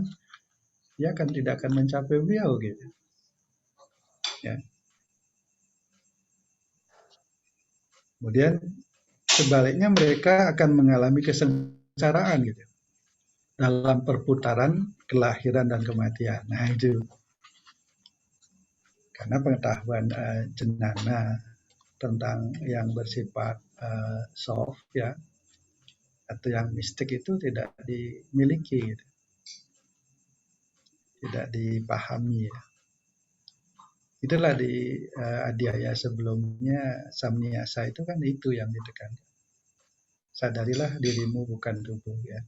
dia tidak akan mencapai beliau gitu. Ya. Kemudian sebaliknya mereka akan mengalami kesengsaraan gitu. Dalam perputaran kelahiran dan kematian. Nah itu. Karena pengetahuan jenana tentang yang bersifat soft ya, atau yang mistik itu tidak dimiliki, gitu. Tidak dipahami. Ya. Itulah di Adhyaya sebelumnya Samniyasa itu kan itu yang ditekan. Sadarilah dirimu bukan tubuh ya.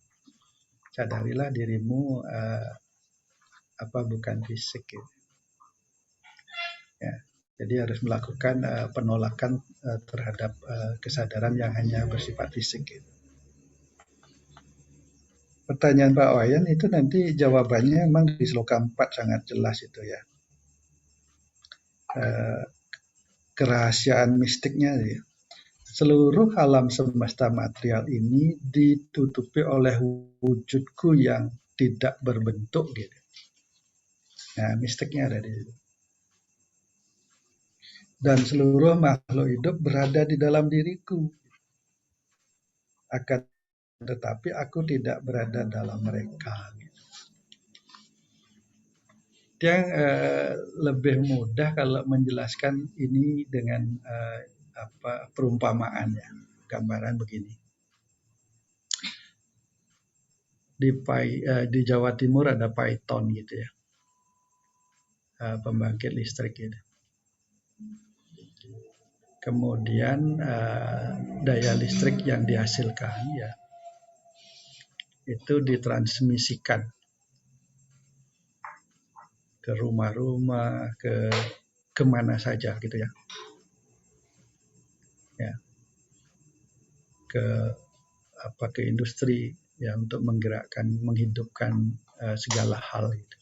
Sadarilah dirimu bukan fisik. Gitu. Ya. Jadi harus melakukan penolakan terhadap kesadaran yang hanya bersifat fisik. Gitu. Pertanyaan Pak Wayan itu nanti jawabannya memang di sloka 4 sangat jelas itu ya. Kerahasiaan mistiknya ya. Seluruh alam semesta material ini ditutupi oleh wujudku yang tidak berbentuk gitu. Nah, mistiknya ada di situ. Dan seluruh makhluk hidup berada di dalam diriku. Akan tetapi aku tidak berada dalam mereka. Gitu. Dia lebih mudah kalau menjelaskan ini dengan perumpamaannya, gambaran begini. Di Jawa Timur ada Python gitu ya, pembangkit listrik gitu. Kemudian daya listrik yang dihasilkan ya itu ditransmisikan ke rumah-rumah, ke kemana saja gitu ya, ke industri ya, untuk menggerakkan, menghidupkan segala hal gitu.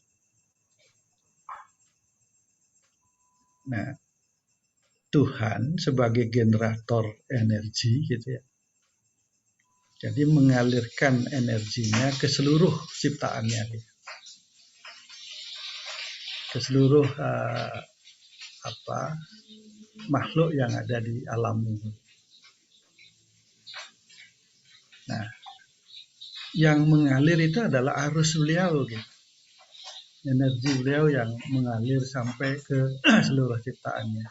Nah, Tuhan sebagai generator energi gitu ya, jadi mengalirkan energinya ke seluruh ciptaannya gitu. Ke seluruh makhluk yang ada di alam ini. Nah, yang mengalir itu adalah arus beliau gitu. Energi beliau yang mengalir sampai ke seluruh ciptaannya.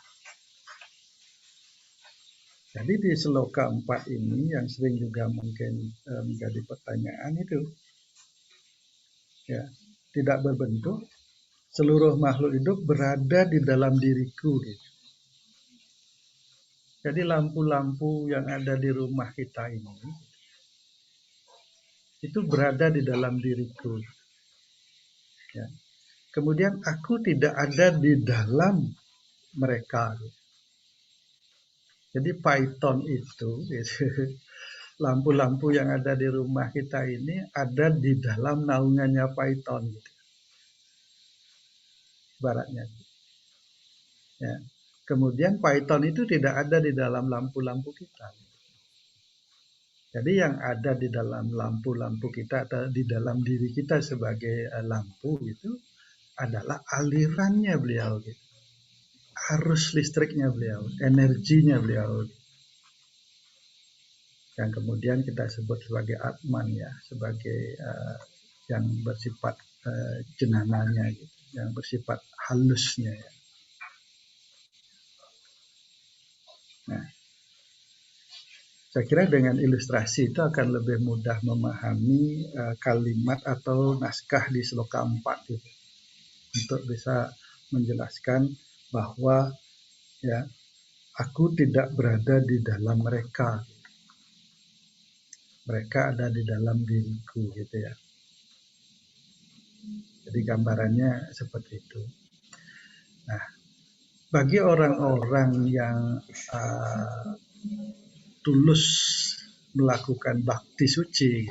Jadi di Sloka 4 ini yang sering juga mungkin menjadi pertanyaan itu, ya, tidak berbentuk, seluruh makhluk hidup berada di dalam diriku gitu. Jadi lampu-lampu yang ada di rumah kita ini itu berada di dalam diriku. Ya. Kemudian aku tidak ada di dalam mereka. Jadi Python itu, lampu-lampu yang ada di rumah kita ini ada di dalam naungannya Python, gitu. Baratnya. Ya. Kemudian Python itu tidak ada di dalam lampu-lampu kita. Jadi yang ada di dalam lampu-lampu kita atau di dalam diri kita sebagai lampu itu adalah alirannya beliau, gitu. Arus listriknya beliau, energinya beliau, yang kemudian kita sebut sebagai Atman ya, sebagai yang bersifat jenananya, gitu, yang bersifat halusnya ya. Nah, saya kira dengan ilustrasi itu akan lebih mudah memahami kalimat atau naskah di Sloka 4 itu, untuk bisa menjelaskan bahwa ya, aku tidak berada di dalam mereka. Mereka ada di dalam diriku gitu ya. Jadi gambarannya seperti itu. Nah, bagi orang-orang yang tulus melakukan bakti suci,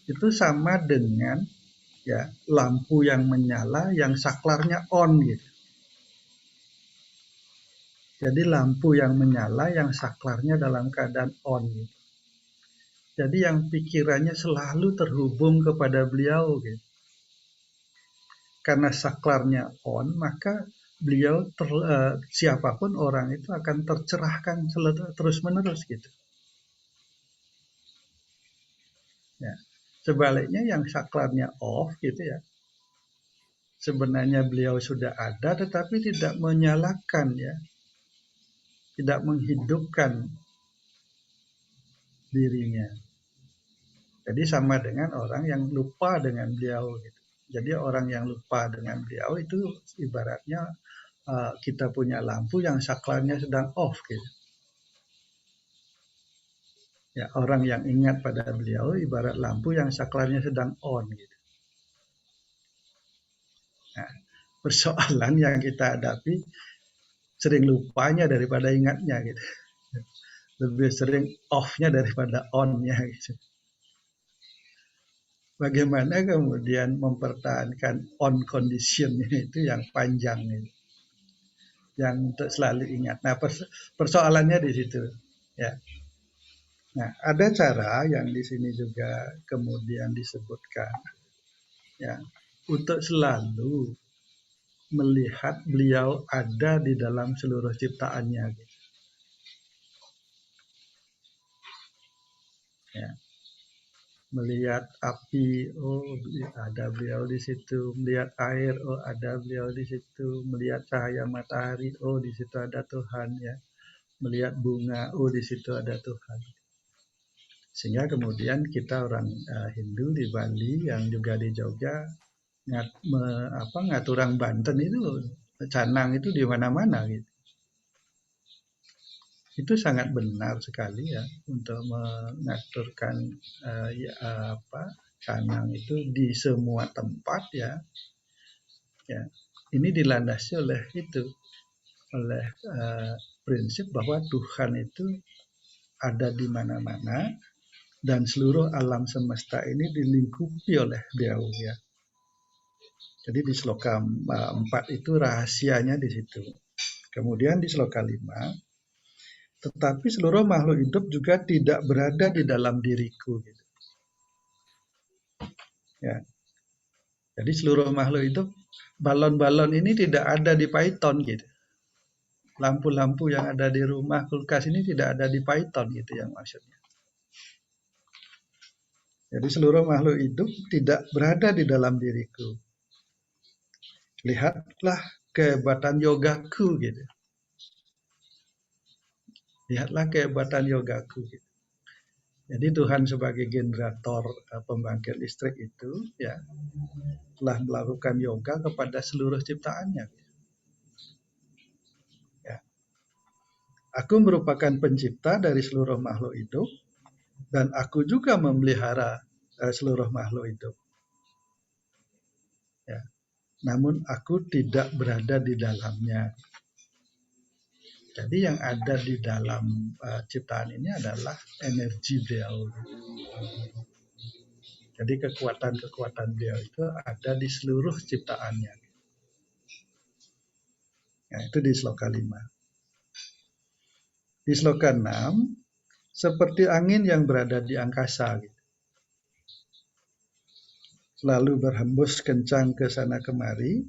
itu sama dengan ya lampu yang menyala yang saklarnya on gitu. Jadi lampu yang menyala yang saklarnya dalam keadaan on gitu. Jadi yang pikirannya selalu terhubung kepada beliau gitu. Karena saklarnya on, maka beliau siapapun orang itu akan tercerahkan terus-menerus gitu. Ya. Sebaliknya yang saklarnya off gitu ya. Sebenarnya beliau sudah ada tetapi tidak menyalakan ya. Tidak menghidupkan dirinya. Jadi sama dengan orang yang lupa dengan beliau gitu. Jadi orang yang lupa dengan beliau itu ibaratnya kita punya lampu yang saklarnya sedang off gitu. Ya, orang yang ingat pada beliau ibarat lampu yang saklarnya sedang on gitu. Nah, persoalan yang kita hadapi sering lupanya daripada ingatnya gitu. Lebih sering off-nya daripada on-nya gitu. Bagaimana kemudian mempertahankan on condition itu yang panjang ini, yang untuk selalu ingat. Nah, persoalannya di situ, ya. Nah, ada cara yang di sini juga kemudian disebutkan, ya, untuk selalu melihat beliau ada di dalam seluruh ciptaannya. Gitu. Ya. Melihat api, oh ada beliau di situ. Melihat air, oh ada beliau di situ. Melihat cahaya matahari, oh di situ ada Tuhan ya. Melihat bunga, oh di situ ada Tuhan. Sehingga kemudian kita orang Hindu di Bali yang juga di Jogja ngatur orang Banten itu canang itu di mana-mana gitu. Itu sangat benar sekali ya untuk mengaturkan canang itu di semua tempat ya. Ya, ini dilandasi oleh itu, oleh prinsip bahwa Tuhan itu ada di mana-mana dan seluruh alam semesta ini dilingkupi oleh Beliau ya. Jadi di sloka 4 itu rahasianya di situ. Kemudian di sloka 5, tetapi seluruh makhluk hidup juga tidak berada di dalam diriku. Gitu. Ya. Jadi seluruh makhluk hidup, balon-balon ini tidak ada di Python gitu. Lampu-lampu yang ada di rumah, kulkas ini tidak ada di Python gitu yang maksudnya. Jadi seluruh makhluk hidup tidak berada di dalam diriku. Lihatlah kehebatan yogaku gitu. Lihatlah kehebatan yogaku. Gitu. Jadi Tuhan sebagai generator pembangkit listrik itu ya telah melakukan yoga kepada seluruh ciptaannya. Ya. Aku merupakan pencipta dari seluruh makhluk hidup dan aku juga memelihara seluruh makhluk hidup. Ya. Namun aku tidak berada di dalamnya. Jadi yang ada di dalam ciptaan ini adalah energi beliau. Jadi kekuatan-kekuatan beliau itu ada di seluruh ciptaannya. Ya, itu di sloka 5. Di sloka 6, seperti angin yang berada di angkasa. Gitu. Selalu berhembus kencang ke sana kemari,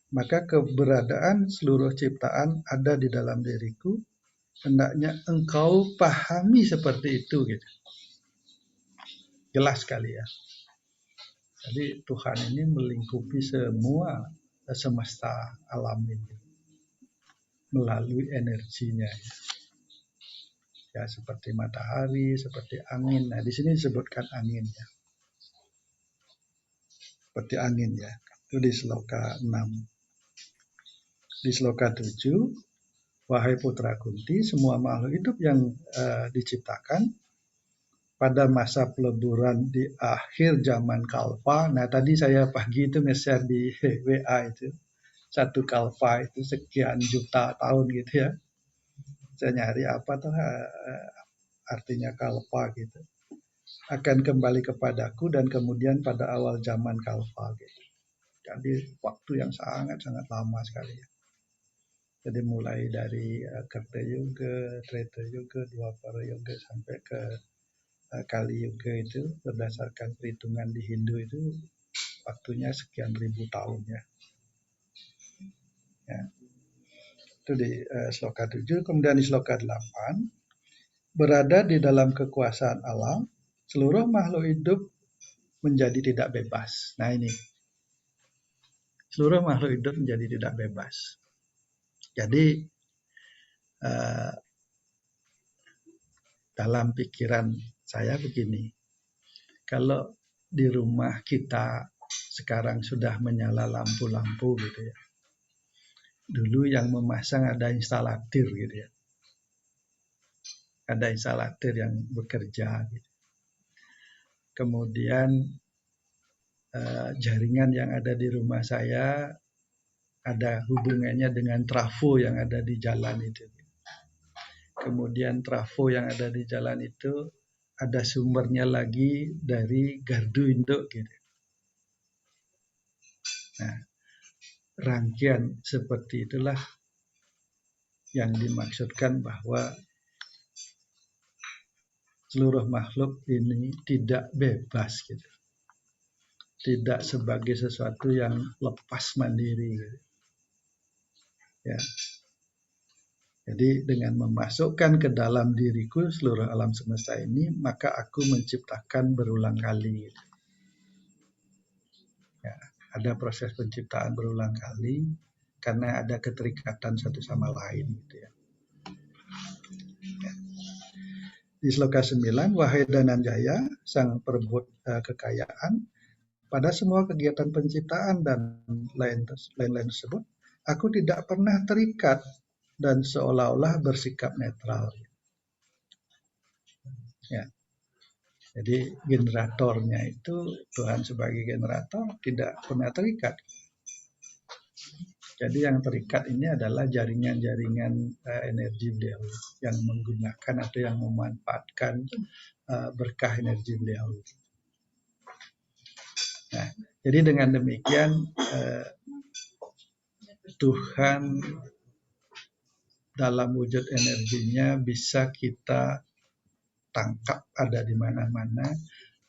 maka keberadaan seluruh ciptaan ada di dalam diriku. Hendaknya engkau pahami seperti itu. Gitu. Jelas sekali ya. Jadi Tuhan ini melingkupi semua semesta alam ini melalui energinya. Ya, seperti matahari, seperti angin. Nah, di sini disebutkan angin ya. Seperti angin ya. Itu di sloka 6. Di sloka 7, wahai putra Kunti, semua makhluk hidup yang diciptakan pada masa peleburan di akhir zaman Kalpa. Nah, tadi saya pagi itu nge-share di WA itu. Satu Kalpa itu sekian juta tahun gitu ya. Saya nyari apa tuh artinya Kalpa gitu. Akan kembali kepadaku dan kemudian pada awal zaman Kalpa gitu. Jadi waktu yang sangat-sangat lama sekali ya. Jadi mulai dari Karta Yuga, Treta Yuga, Dwapara Yuga sampai ke Kali Yuga itu berdasarkan perhitungan di Hindu itu waktunya sekian ribu tahun ya. Ya. Itu di sloka 7, kemudian di sloka 8, berada di dalam kekuasaan Allah, seluruh makhluk hidup menjadi tidak bebas. Nah ini, seluruh makhluk hidup menjadi tidak bebas. Jadi dalam pikiran saya begini, kalau di rumah kita sekarang sudah menyala lampu-lampu gitu ya, dulu yang memasang ada instalatir gitu ya, ada instalatir yang bekerja gitu. Kemudian jaringan yang ada di rumah saya ada hubungannya dengan trafo yang ada di jalan itu. Kemudian trafo yang ada di jalan itu ada sumbernya lagi dari gardu induk gitu. Nah, rangkaian seperti itulah yang dimaksudkan bahwa seluruh makhluk ini tidak bebas gitu. Tidak sebagai sesuatu yang lepas mandiri gitu. Ya. Jadi dengan memasukkan ke dalam diriku seluruh alam semesta ini, maka aku menciptakan berulang kali. Ya, ada proses penciptaan berulang kali karena ada keterikatan satu sama lain. Gitu ya. Di sloka 9, wahai Dananjaya, sang perebut kekayaan, pada semua kegiatan penciptaan dan lain-lain tersebut, aku tidak pernah terikat dan seolah-olah bersikap netral. Ya. Jadi generatornya itu Tuhan sebagai generator tidak pernah terikat. Jadi yang terikat ini adalah jaringan-jaringan energi beliau yang menggunakan atau yang memanfaatkan berkah energi beliau. Nah, jadi dengan demikian Tuhan dalam wujud energinya bisa kita tangkap ada di mana-mana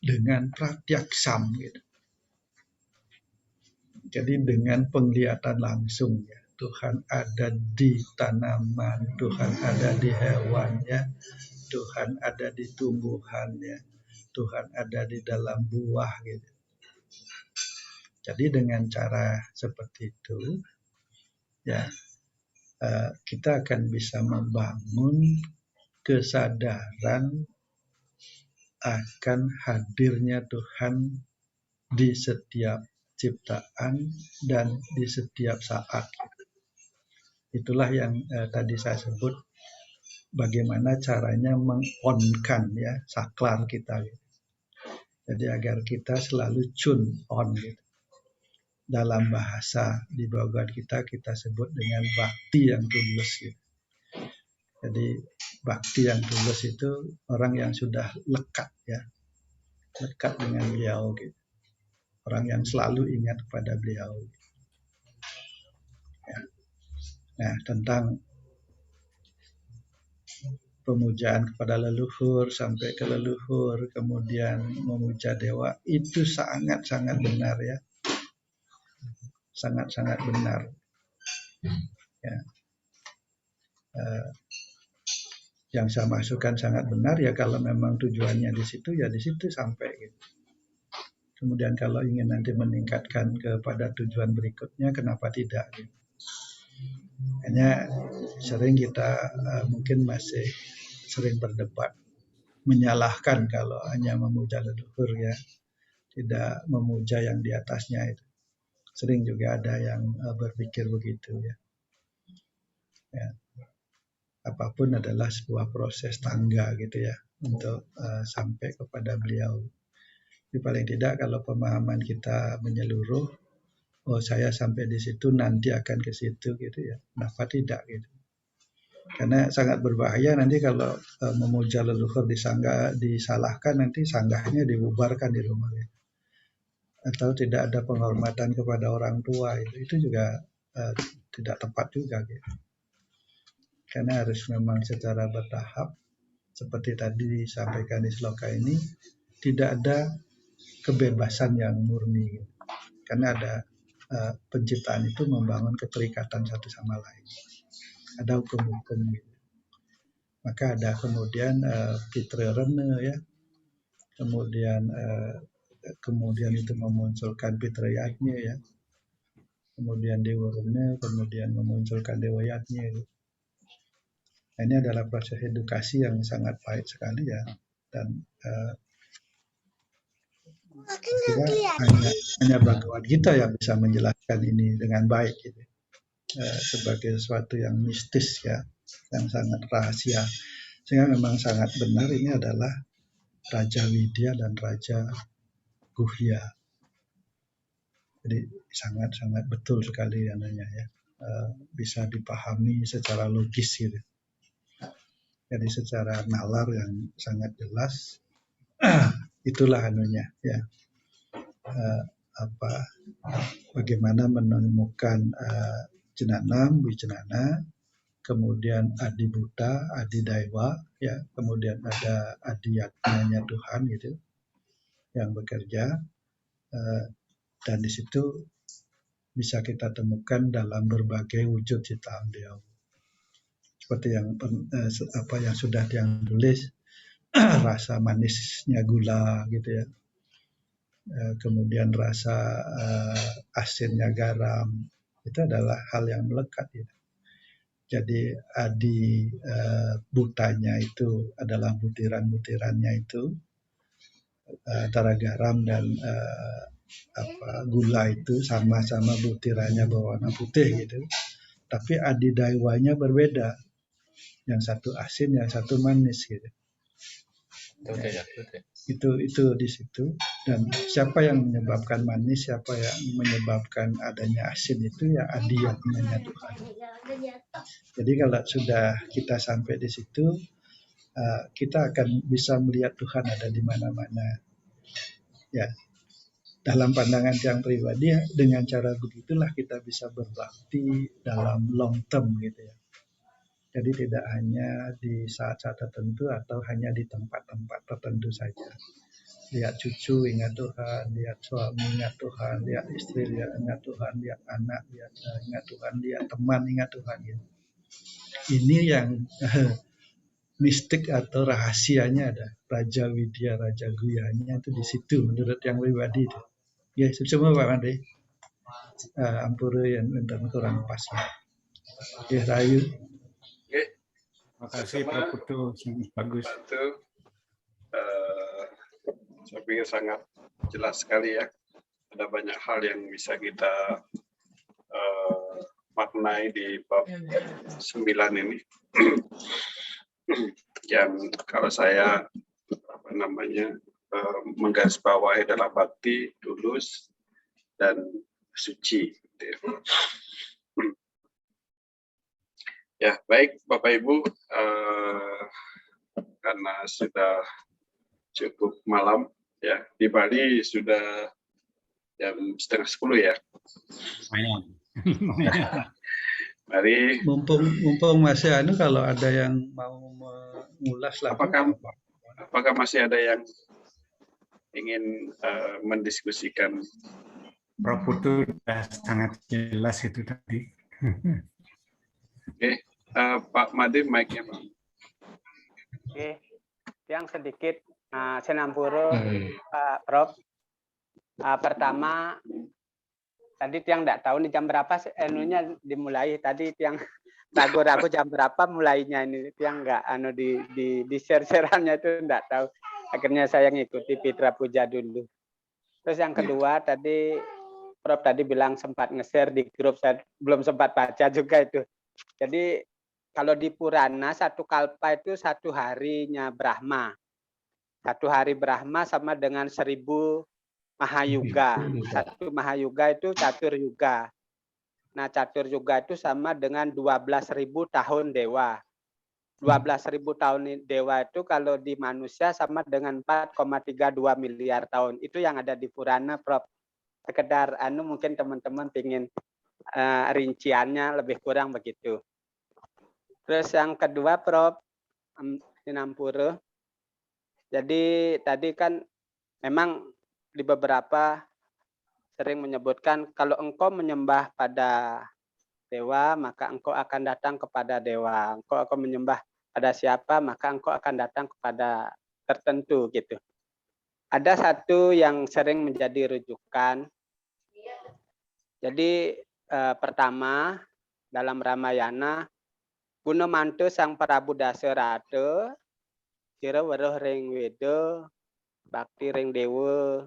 dengan pratyaksam gitu. Jadi dengan penglihatan langsung ya, Tuhan ada di tanaman, Tuhan ada di hewan ya, Tuhan ada di tumbuhan ya, Tuhan ada di dalam buah gitu. Jadi dengan cara seperti itu ya kita akan bisa membangun kesadaran akan hadirnya Tuhan di setiap ciptaan dan di setiap saat. Itulah yang tadi saya sebut bagaimana caranya meng-on-kan ya saklar kita. Gitu. Jadi agar kita selalu tune on gitu. Dalam bahasa di Bhagavad kita sebut dengan bhakti yang tulus gitu. Jadi bhakti yang tulus itu orang yang sudah lekat ya. Lekat dengan beliau gitu. Orang yang selalu ingat kepada beliau. Ya. Nah, tentang pemujaan kepada leluhur sampai ke leluhur, kemudian memuja dewa, itu sangat-sangat benar ya. Sangat-sangat benar. Ya. Yang saya masukkan sangat benar ya kalau memang tujuannya di situ ya di situ sampai gitu. Kemudian kalau ingin nanti meningkatkan kepada tujuan berikutnya, kenapa tidak? Gitu. Hanya sering kita mungkin masih sering berdebat, menyalahkan kalau hanya memuja leluhur ya, tidak memuja yang di atasnya itu. Sering juga ada yang berpikir begitu ya. Ya. Apapun adalah sebuah proses tangga gitu ya untuk sampai kepada beliau. Tapi paling tidak kalau pemahaman kita menyeluruh, oh saya sampai di situ nanti akan ke situ gitu ya. Kenapa tidak gitu? Karena sangat berbahaya nanti kalau memuja leluhur disalahkan nanti sanggahnya dibubarkan di rumah ya. Atau tidak ada penghormatan kepada orang tua itu juga tidak tepat juga gitu. Karena harus memang secara bertahap seperti tadi disampaikan di sloka ini tidak ada kebebasan yang murni gitu. Karena ada penciptaan itu membangun keterikatan satu sama lain. Ada hukum-hukum gitu. Maka ada kemudian fitrarana ya. Kemudian itu memunculkan fitrayatnya ya. Kemudian dewarana, kemudian memunculkan dewayatnya gitu. Nah, ini adalah proses edukasi yang sangat baik sekali ya. Dan hanya Bhagavad Gita yang bisa menjelaskan ini dengan baik gitu. Sebagai sesuatu yang mistis ya, yang sangat rahasia. Sehingga memang sangat benar ini adalah Raja Widya dan Raja Guhya. Jadi sangat-sangat betul sekali ananya ya. Bisa dipahami secara logis gitu. Jadi secara nalar yang sangat jelas itulah anunya ya. Bagaimana menemukan jenanam, wijenana, kemudian adi buta, adi daiwa, ya, kemudian ada adi yatnanya Tuhan gitu yang bekerja, dan di situ bisa kita temukan dalam berbagai wujud ciptaan beliau. seperti apa yang sudah yang tulis, rasa manisnya gula gitu ya, kemudian rasa asinnya garam, itu adalah hal yang melekat gitu. Jadi adi butanya itu adalah butiran-butirannya itu antara garam dan gula itu sama-sama butirannya berwarna putih gitu. Tapi adi daiwanya berbeda. Yang satu asin, yang satu manis gitu. Itu di situ. Dan siapa yang menyebabkan manis, siapa yang menyebabkan adanya asin itu ya adi yang namanya Tuhan. Jadi kalau sudah kita sampai di situ, kita akan bisa melihat Tuhan ada di mana-mana. Ya, dalam pandangan yang pribadi, dengan cara begitulah kita bisa berbakti dalam long term gitu ya. Jadi tidak hanya di saat-saat tertentu atau hanya di tempat-tempat tertentu saja. Lihat cucu ingat Tuhan, lihat suami ingat Tuhan, lihat istri ingat Tuhan, lihat anak ingat Tuhan, lihat teman ingat Tuhan. Gitu. Ini yang mistik atau rahasianya ada. Raja Widya, Raja Guyanya itu di situ menurut yang pribadi itu. Ya, semua Pak Mandi. Ampura yang kurang pas. Ya, Rayu. Terima kasih Pak Putu, bagus. Saya pikir sangat jelas sekali ya. Ada banyak hal yang bisa kita maknai di bab 9 ini. Yang kalau saya menggarisbawahi adalah bakti, tulus, dan suci. Ya, baik Bapak Ibu, karena sudah cukup malam ya, di Bali sudah jam 9:30 ya. Mari. Mumpung masih kalau ada yang mau mengulas lah. Apakah masih ada yang ingin mendiskusikan? Prof. Putu sudah sangat jelas itu tadi. Oke, Pak Madi, mic-nya Pak. Oke, yang sedikit Senampuro, Prof. Pertama, tadi yang nggak tahu nih jam berapa enunya dimulai. Tadi yang ragu-ragu jam berapa mulainya ini. Yang nggak di share-shareannya itu nggak tahu. Akhirnya saya ngikuti Fitra Puja dulu. Terus yang kedua tadi Prof tadi bilang sempat nge-share di grup, saya belum sempat baca juga itu. Jadi kalau di Purana satu kalpa itu 1 harinya Brahma. 1 hari Brahma sama dengan 1000 Mahayuga. 1 Mahayuga itu catur yuga. Nah, catur yuga itu sama dengan 12.000 tahun dewa. 12.000 tahun dewa itu kalau di manusia sama dengan 4,32 miliar tahun. Itu yang ada di Purana, Prof. Sekedar mungkin teman-teman ingin rinciannya lebih kurang begitu. Terus yang kedua, Prof. Sinampura. Jadi tadi kan memang di beberapa sering menyebutkan kalau engkau menyembah pada dewa, maka engkau akan datang kepada dewa. Engkau akan menyembah pada siapa, maka engkau akan datang kepada tertentu gitu. Ada satu yang sering menjadi rujukan. Jadi pertama dalam Ramayana, Gunamantu sang Prabu Dasarata, kira weruh ring weda, bakti ring dewa,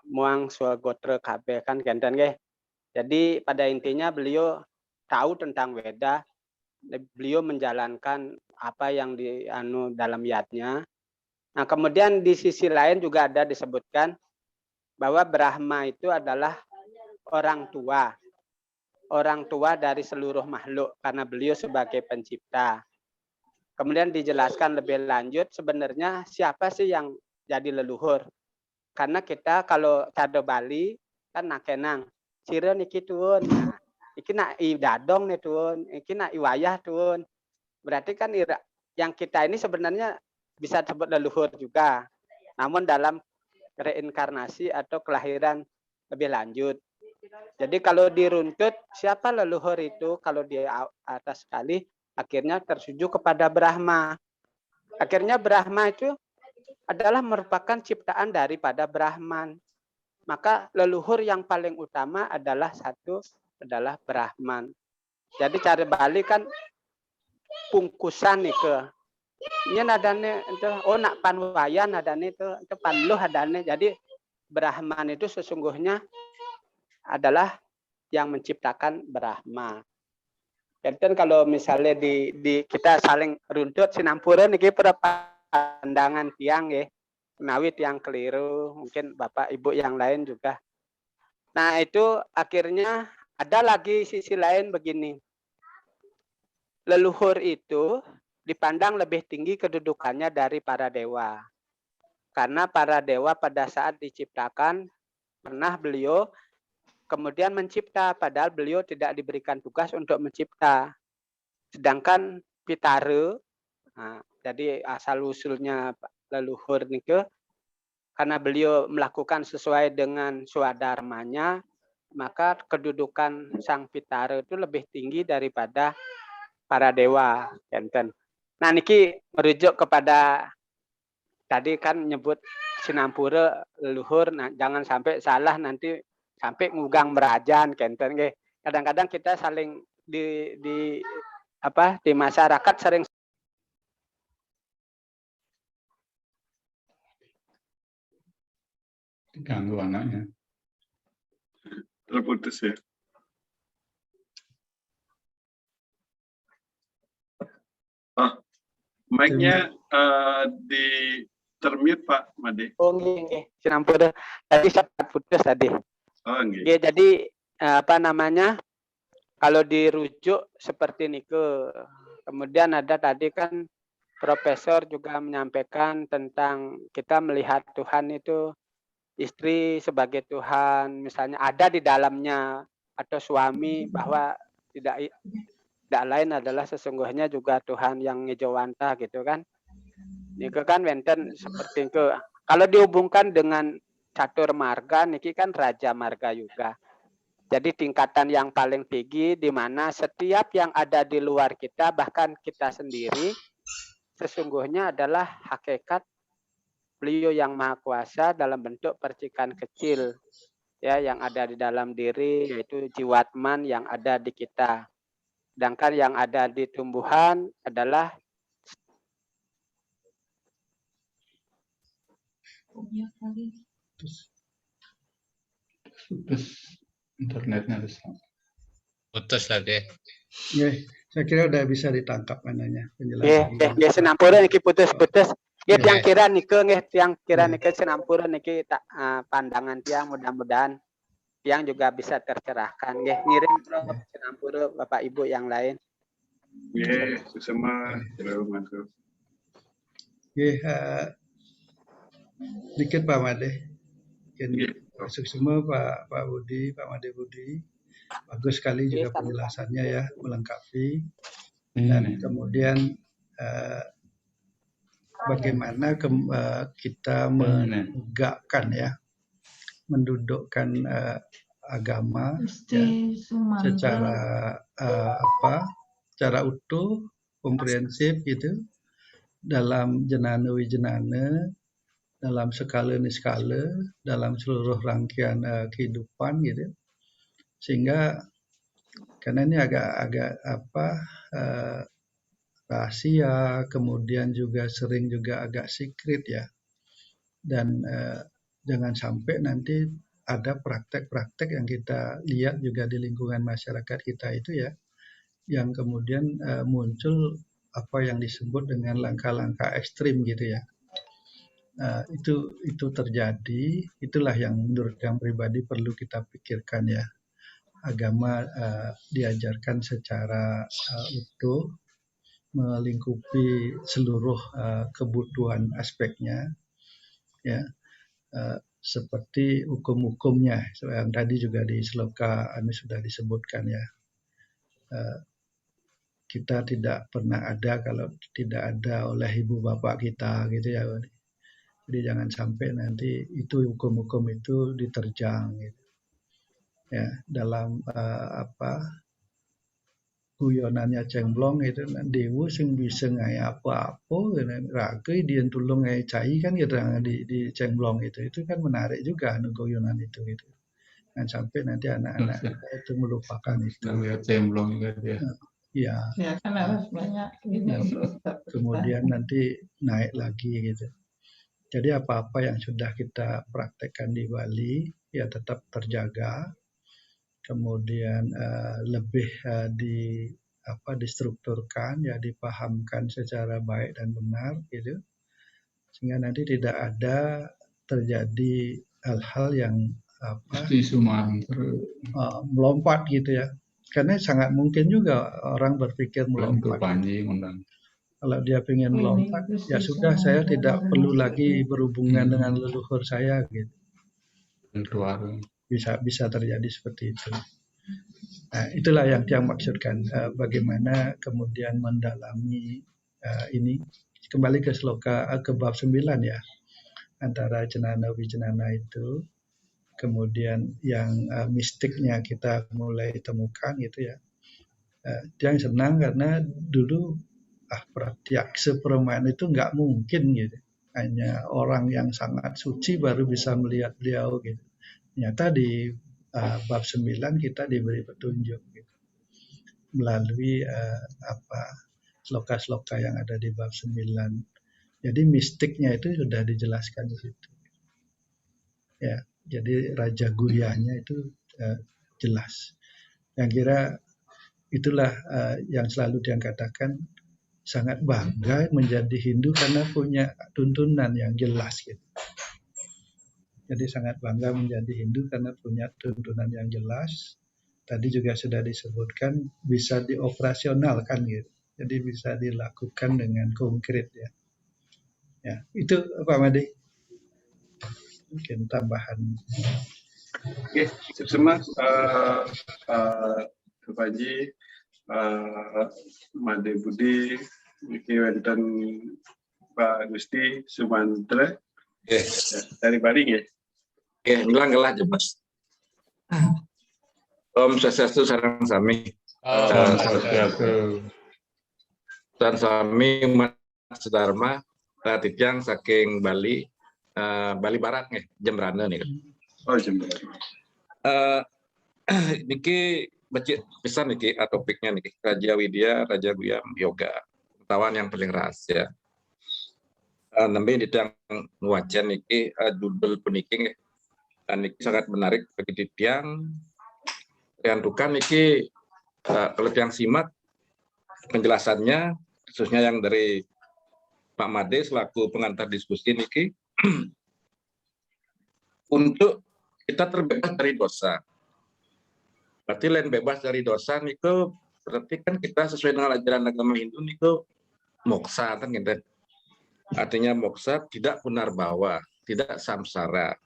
muang swagotra kabeh kan genten nggih. Jadi pada intinya beliau tahu tentang Weda, beliau menjalankan apa yang dalam yatnya. Nah, kemudian di sisi lain juga ada disebutkan bahwa Brahma itu adalah orang tua dari seluruh makhluk karena beliau sebagai pencipta. Kemudian dijelaskan lebih lanjut sebenarnya siapa sih yang jadi leluhur? Karena kita kalau cara Bali kan nakenang, sira niki tuun, iki nak i dadong nih tuun, iki nak i wayah tuun. Berarti kan yang kita ini sebenarnya bisa disebut leluhur juga. Namun dalam reinkarnasi atau kelahiran lebih lanjut. Jadi kalau diruntut, siapa leluhur itu? Kalau di atas sekali, akhirnya tersuju kepada Brahma. Akhirnya Brahma itu adalah merupakan ciptaan daripada Brahman. Maka leluhur yang paling utama adalah adalah Brahman. Jadi cara balik kan pungkusan nih ke. Ini nadane itu nak panwayan nadane itu panluh adane. Jadi Brahman itu sesungguhnya adalah yang menciptakan Brahma. Jadi kalau misalnya di kita saling runtut sinampura niki pandangan tiang ya. Menawi tiang keliru, mungkin Bapak Ibu yang lain juga. Nah, itu akhirnya ada lagi sisi lain begini. Leluhur itu dipandang lebih tinggi kedudukannya dari para dewa. Karena para dewa pada saat diciptakan, pernah beliau kemudian mencipta, padahal beliau tidak diberikan tugas untuk mencipta. Sedangkan Pitara, jadi asal-usulnya leluhur niku, karena beliau melakukan sesuai dengan swadharmanya, maka kedudukan Sang Pitara itu lebih tinggi daripada para dewa. Nah, niki merujuk kepada tadi kan nyebut Sinampura leluhur, nah, jangan sampai salah nanti sampai ngugang merajan kenten nggih. Kadang-kadang kita saling di masyarakat sering Diganggu anaknya. Terputus ya. Mic-nya di termute Pak Made. Oh nggih, Sinampura. Tadi sempat putus tadi. Oh nggih. Ya, jadi kalau dirujuk seperti niku. Kemudian ada tadi kan Profesor juga menyampaikan tentang kita melihat Tuhan itu istri sebagai Tuhan, misalnya ada di dalamnya, atau suami bahwa tidak lain adalah sesungguhnya juga Tuhan yang ngejawanta gitu kan. Niku kan wenten seperti itu. Kalau dihubungkan dengan catur marga, niki kan raja marga juga. Jadi tingkatan yang paling tinggi di mana setiap yang ada di luar kita, bahkan kita sendiri, sesungguhnya adalah hakikat beliau yang maha kuasa dalam bentuk percikan kecil ya yang ada di dalam diri, yaitu jiwatman yang ada di kita. Sedangkan yang ada di tumbuhan adalah Putus internetnya Putus lagi. Ya, saya kira udah bisa ditangkap mananya penjelasan. Ya Sinampura niki putus-putus. Ya tiang kira nike tiang kira nike Sinampura niki pandangan tiang mudah-mudahan tiang juga bisa tercerahkan. Nggih ngirim Prof Sinampura Bapak Ibu yang lain. Nggih, sesama mantap. Nggih, dikit Pak Made. Masuk semua Pak Budi, Pak Made Budi. Bagus sekali juga penjelasannya ya, melengkapi. Dan kemudian bagaimana kita menegakkan ya, mendudukkan agama ya, secara secara utuh, komprehensif gitu, dalam jenana wijenana, dalam skala niskala, dalam seluruh rangkaian kehidupan gitu. Sehingga karena ini agak rahasia, kemudian juga sering juga agak secret ya, dan jangan sampai nanti ada praktek-praktek yang kita lihat juga di lingkungan masyarakat kita itu ya, yang kemudian muncul apa yang disebut dengan langkah-langkah ekstrim gitu ya. Itu terjadi, itulah yang menurut yang pribadi perlu kita pikirkan ya. Agama diajarkan secara utuh, melingkupi seluruh kebutuhan aspeknya, ya, seperti hukum-hukumnya yang tadi juga di sloka sudah disebutkan ya. Kita tidak pernah ada kalau tidak ada oleh ibu bapak kita gitu ya. Jadi jangan sampai nanti itu hukum-hukum itu diterjang gitu. ya dalam guyonannya Cengblong itu dewa sing bisa ngai apa-apa raga dia tulung ngai cai kan gitu di Cengblong itu kan menarik juga guyonan itu gitu. Dan sampai nanti anak-anak kita itu melupakan itu. Lihat Cemblong juga dia. Ya. Ya kan harus banyak ini. Kemudian nanti naik lagi gitu. Jadi apa-apa yang sudah kita praktekkan di Bali ya tetap terjaga. Kemudian lebih distrukturkan ya dipahamkan secara baik dan benar gitu. Sehingga nanti tidak ada terjadi hal-hal yang melompat gitu ya, karena sangat mungkin juga orang berpikir melompat. Kalau dia ingin melompat, ya sudah saya tidak perlu lagi berhubungan dengan leluhur saya gitu. Bisa terjadi seperti itu. Nah, itulah yang maksudkan bagaimana kemudian mendalami ini kembali ke sloka ke bab 9 ya, antara cenana wijenana itu. Kemudian yang mistiknya kita mulai temukan gitu ya. Yang senang karena dulu pratyaksa permain itu nggak mungkin gitu. Hanya orang yang sangat suci baru bisa melihat beliau gitu. Ternyata di bab 9 kita diberi petunjuk gitu. Melalui sloka-sloka yang ada di bab 9. Jadi mistiknya itu sudah dijelaskan di situ. Ya. Jadi Raja Guyanya itu jelas. Yang kira itulah yang selalu dia katakan sangat bangga menjadi Hindu karena punya tuntunan yang jelas gitu. Jadi sangat bangga menjadi Hindu karena punya tuntunan yang jelas. Tadi juga sudah disebutkan bisa dioperasionalkan gitu. Jadi bisa dilakukan dengan konkret ya. Ya, itu Pak Made. Mungkin tambahan. Oke, semua Kepaji, Made Budi, Niki Wenten, Pak Gusti, Sumantra, dari Bali ya. Ngelang jelas. Om Swastiastu Sareng Sami. Om Swastiastu. Dan Sami Umat Sedharma, Titjang saking Bali. Bali Barat nih, Jembrana nih. Oh Jembrana. Niki bisa niki topiknya niki Raja Widya, Raja Guyam Yoga, pengetahuan yang paling rahasia. Namanya di yang wajan niki judul puniking, niki sangat menarik bagi tiang. Riantukan niki kalau tiang simak penjelasannya, khususnya yang dari Pak Made selaku pengantar diskusi niki. Untuk kita terbebas dari dosa. Berarti lain bebas dari dosa niku berarti kan kita sesuai dengan ajaran agama Hindu niku moksa kan gitu. Artinya moksa tidak punarbawa, tidak samsara.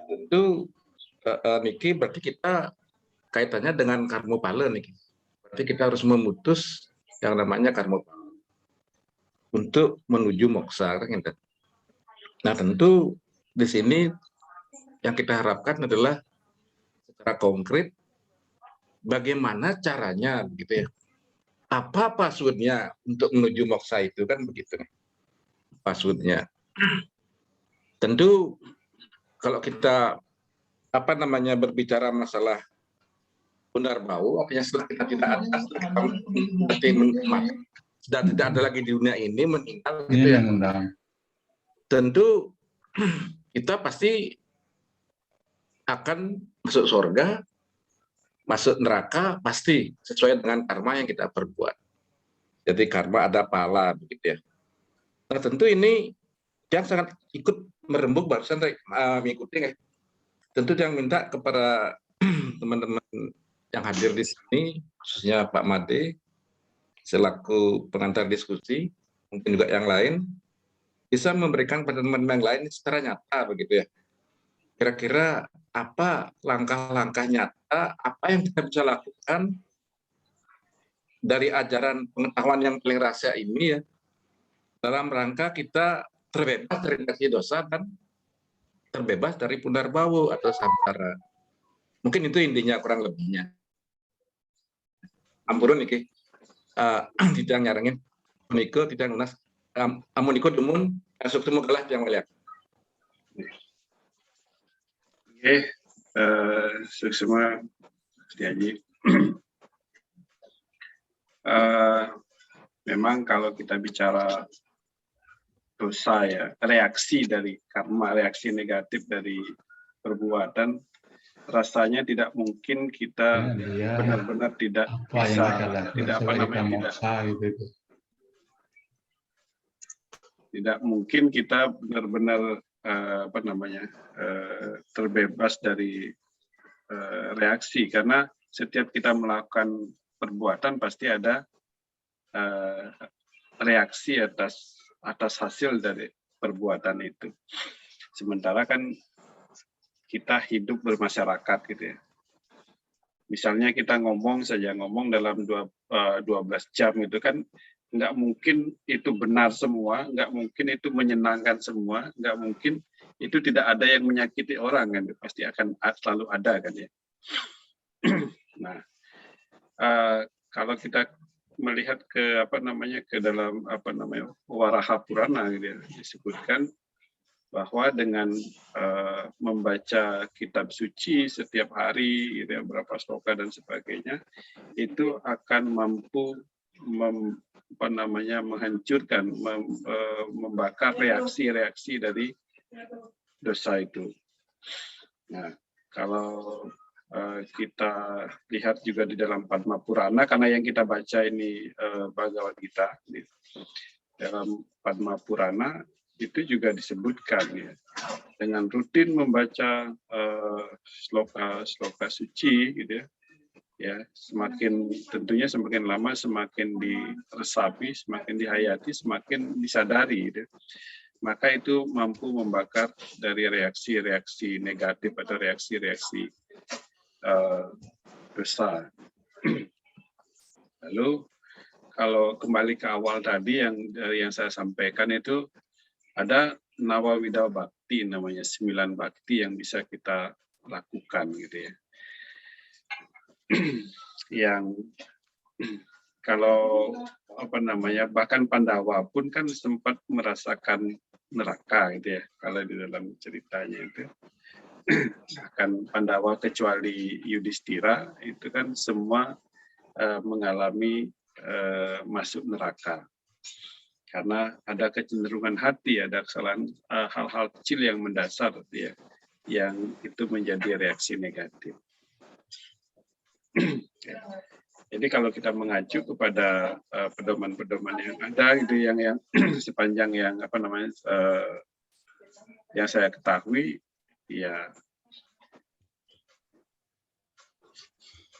Itu niki berarti kita kaitannya dengan karma pala niki. Berarti kita harus memutus yang namanya karma pala untuk menuju moksa kan gitu. Nah tentu di sini yang kita harapkan adalah secara konkret bagaimana caranya gitu ya. Apa passwordnya untuk menuju moksa itu kan begitu nih. Passwordnya. Tentu kalau kita berbicara masalah punarbau, artinya setelah kita tidak ada, sudah tidak ada lagi di dunia ini meninggal gitu ya. Tentu kita pasti akan masuk surga, masuk neraka pasti sesuai dengan karma yang kita perbuat. Jadi karma ada pahala begitu ya. Nah tentu ini yang sangat ikut merembuk barusan mengikuti. Tentu yang minta kepada teman-teman yang hadir di sini, khususnya Pak Made selaku pengantar diskusi, mungkin juga yang lain, bisa memberikan pada teman-teman yang lain secara nyata begitu ya. Kira-kira apa langkah-langkah nyata, apa yang kita bisa lakukan dari ajaran pengetahuan yang paling rahasia ini ya, dalam rangka kita terbebas dari dosa dan terbebas dari punarbawu atau samsara. Mungkin itu intinya kurang lebihnya. Ampurun iki. Tidak nyarengin Moniko tidak lunas. Moniko dumung masuk temu kelah yang melihat. Oke, semua Haji. Memang kalau kita bicara dosa ya, reaksi dari karma, reaksi negatif dari perbuatan, rasanya tidak mungkin kita benar-benar tidak bisa, tidak mungkin kita benar-benar terbebas dari reaksi, karena setiap kita melakukan perbuatan pasti ada reaksi atas hasil dari perbuatan itu. Sementara kan kita hidup bermasyarakat gitu ya. Misalnya kita ngomong dalam 12 jam itu kan nggak mungkin itu benar semua, nggak mungkin itu menyenangkan semua, nggak mungkin itu tidak ada yang menyakiti orang kan, pasti akan selalu ada kan ya. Nah, kalau kita melihat ke ke dalam Waraha Purana gitu ya, disebutkan bahwa dengan membaca kitab suci setiap hari gitu ya, berapa sloka dan sebagainya, itu akan mampu menghancurkan, membakar reaksi-reaksi dari dosa itu. Nah, kalau kita lihat juga di dalam Padma Purana, karena yang kita baca ini Bhagavad Gita, dalam Padma Purana itu juga disebutkan ya, dengan rutin membaca sloka suci gitu ya, semakin tentunya semakin lama semakin diresapi, semakin dihayati, semakin disadari gitu. Maka itu mampu membakar dari reaksi-reaksi negatif atau reaksi-reaksi dosa. Lalu kalau kembali ke awal tadi yang saya sampaikan, itu ada Nawawida Bhakti, namanya 9 bakti yang bisa kita lakukan gitu ya. Yang kalau bahkan Pandawa pun kan sempat merasakan neraka gitu ya, kalau di dalam ceritanya itu. Akan Pandawa kecuali Yudhistira itu kan semua mengalami masuk neraka karena ada kecenderungan hati, ada kesalahan, hal-hal kecil yang mendasar ya, yang itu menjadi reaksi negatif. Jadi kalau kita mengacu kepada pedoman-pedoman yang ada itu yang sepanjang yang yang saya ketahui, ya,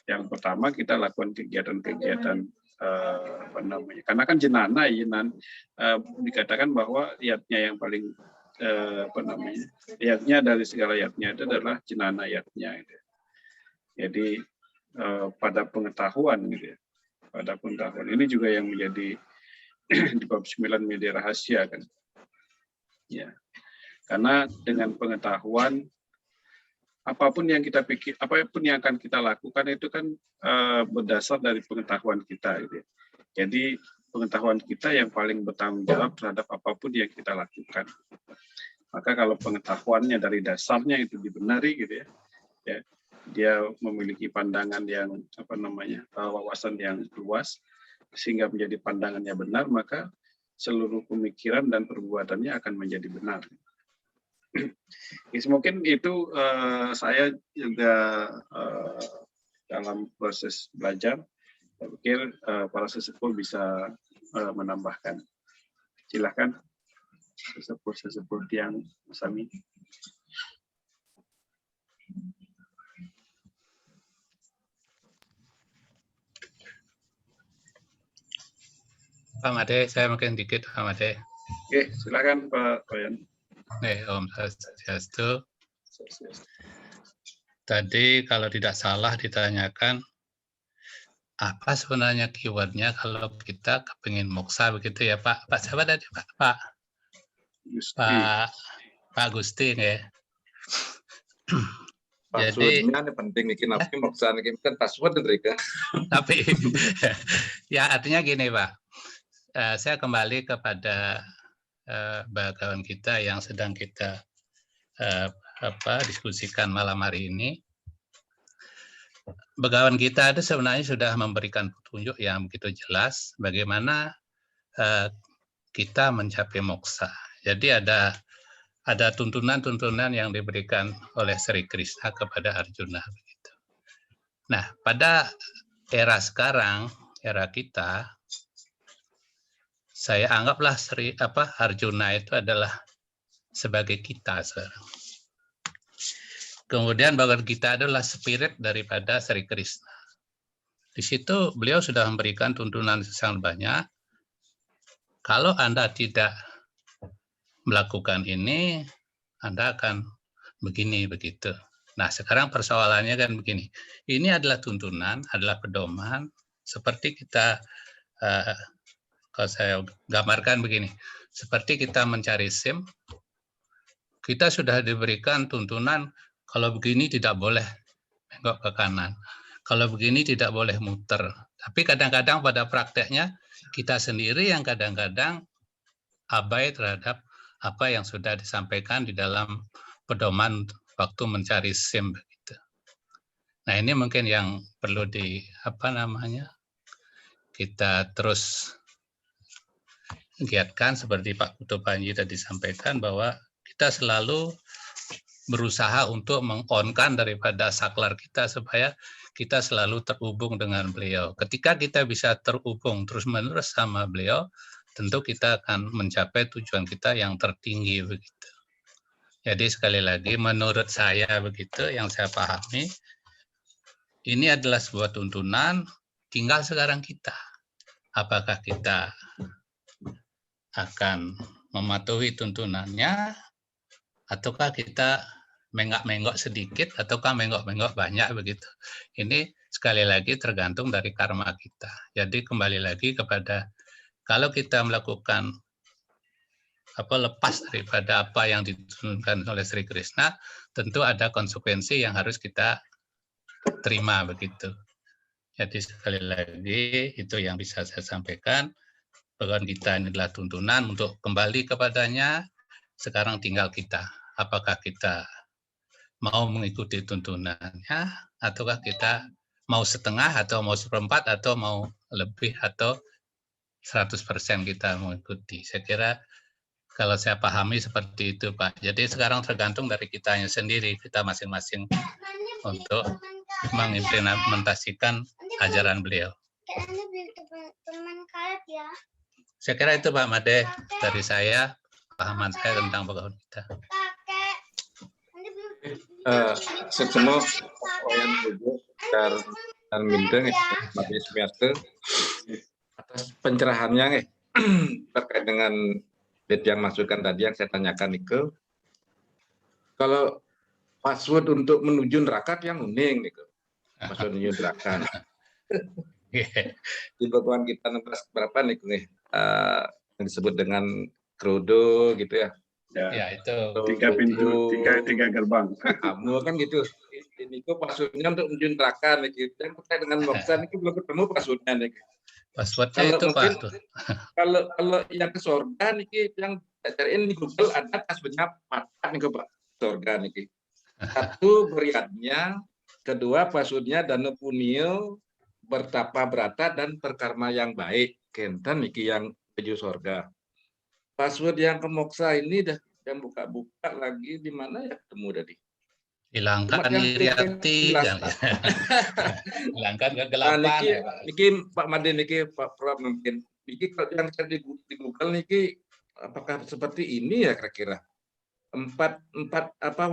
yang pertama kita lakukan kegiatan-kegiatan karena kan jenana dikatakan bahwa yatnya yang paling yatnya dari segala yatnya itu adalah jenana yatnya gitu. Jadi pada pengetahuan gitu ya, pada pengetahuan ini juga yang menjadi di bab 9 media rahasia kan ya. Karena dengan pengetahuan, apapun yang kita pikir, apapun yang akan kita lakukan itu kan berdasar dari pengetahuan kita. Gitu. Jadi pengetahuan kita yang paling bertanggung jawab terhadap apapun yang kita lakukan. Maka kalau pengetahuannya dari dasarnya itu dibenari gitu ya, dia memiliki pandangan yang wawasan yang luas sehingga menjadi pandangannya benar, maka seluruh pemikiran dan perbuatannya akan menjadi benar. Mungkin itu saya juga dalam proses belajar, saya pikir para sesepuh bisa menambahkan. Silakan sesepuh yang Sami. Pak Made, saya mungkin dikit Pak Made. Oke, silakan Pak Koyan. Om Swastiastu. Tadi kalau tidak salah ditanyakan apa sebenarnya keywordnya kalau kita kepingin moksa begitu ya Pak? Pak siapa tadi Pak? Pak Gusti ya. Passwordnya ini penting nih, napi moksa nih kan password mereka. Tapi ya artinya gini Pak, saya kembali kepada bagawan kita yang sedang kita diskusikan malam hari ini. Bagawan kita itu sebenarnya sudah memberikan petunjuk yang begitu jelas bagaimana kita mencapai moksa. Jadi ada tuntunan-tuntunan yang diberikan oleh Sri Krishna kepada Arjuna begitu. Nah, pada era sekarang, era kita, saya anggaplah Arjuna itu adalah sebagai kita sekarang. Kemudian Bhagavad Gita adalah spirit daripada Sri Krishna. Di situ beliau sudah memberikan tuntunan sangat banyak. Kalau Anda tidak melakukan ini, Anda akan begini begitu. Nah, sekarang persoalannya kan begini. Ini adalah tuntunan, adalah pedoman. Seperti kita, kalau saya gambarkan begini, seperti kita mencari SIM, kita sudah diberikan tuntunan kalau begini tidak boleh menggok ke kanan, kalau begini tidak boleh muter. Tapi kadang-kadang pada prakteknya kita sendiri yang kadang-kadang abai terhadap apa yang sudah disampaikan di dalam pedoman waktu mencari SIM begitu. Nah, ini mungkin yang perlu kita terus giatkan seperti Pak Putu Panji tadi sampaikan bahwa kita selalu berusaha untuk meng-on-kan daripada saklar kita supaya kita selalu terhubung dengan beliau. Ketika kita bisa terhubung terus-menerus sama beliau, tentu kita akan mencapai tujuan kita yang tertinggi begitu. Jadi sekali lagi menurut saya begitu yang saya pahami, ini adalah sebuah tuntunan, tinggal sekarang kita. Apakah kita akan mematuhi tuntunannya, ataukah kita menggok-menggok sedikit, ataukah menggok-menggok banyak begitu. Ini sekali lagi tergantung dari karma kita. Jadi kembali lagi kepada kalau kita melakukan lepas daripada apa yang ditunjukkan oleh Sri Krishna, tentu ada konsekuensi yang harus kita terima begitu. Jadi sekali lagi itu yang bisa saya sampaikan. Bagaimana kita ini adalah tuntunan untuk kembali kepadanya. Sekarang tinggal kita. Apakah kita mau mengikuti tuntunannya, ataukah kita mau setengah, atau mau seperempat, atau mau lebih, atau 100% kita mengikuti. Saya kira kalau saya pahami seperti itu, Pak. Jadi sekarang tergantung dari kitanya sendiri, kita masing-masing untuk mengimplementasikan ajaran beliau. Saya kira itu Pak Made dari saya, pahaman saya tentang Bhagavad Gita. Semua yang duduk dan mindeng Mati Sumiaste atas pencerahannya terkait dengan yang masukan tadi yang saya tanyakan itu. Kalau password untuk menuju neraka yang uning nih, password menuju neraka. Di bagaimana kita nembas berapa nih yang disebut dengan krodo gitu ya. Ya itu 3 pintu, 3 gerbang. Kamu kan gitu. Ini kok passwordnya untuk menuju neraka nih. Yang terkait dengan moksa ini belum ketemu passwordnya nih. Passwordnya itu Pak. Kalau yang ke surga nih yang cariin di Google ada passwordnya 4 nih Pak. Surga nih. 1 beriatnya, 2 passwordnya dana punio, bertapa berata dan perkarma yang baik. Kenten nih yang menuju surga. Password yang ke moksa ini dah yang buka-buka lagi di mana ya ketemu tadi. Hilangkan iri hati, hilangkan kegelapan. Niki Pak Made niki Pak Prof mungkin. Niki kalau yang di Google niki apakah seperti ini ya kira-kira? 4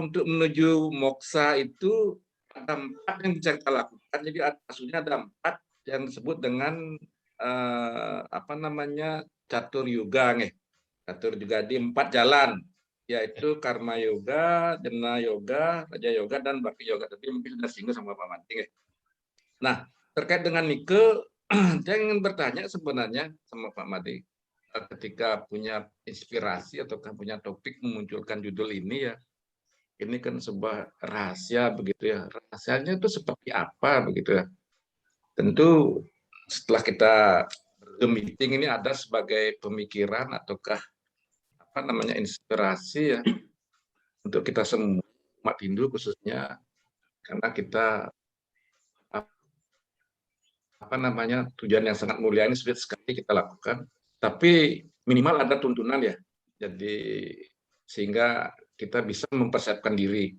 untuk menuju moksa itu ada 4 yang bisa kita lakukan. Jadi maksudnya ada 4 yang disebut dengan catur yoga nih. Catur juga di 4 jalan, yaitu karma yoga, jana yoga, raja yoga, dan bhakti yoga. Tapi mungkin sudah singgung sama Pak Manting. Nah, terkait dengan Nike, saya ingin bertanya sebenarnya sama Pak Made, ketika punya inspirasi ataukah punya topik memunculkan judul ini ya, ini kan sebuah rahasia begitu ya. Rahasianya itu seperti apa begitu ya. Tentu setelah kita meeting ini ada sebagai pemikiran ataukah apa namanya inspirasi ya untuk kita semua umat Hindu khususnya, karena kita apa namanya tujuan yang sangat mulia ini sulit sekali kita lakukan, tapi minimal ada tuntunan ya. Jadi sehingga kita bisa mempersiapkan diri,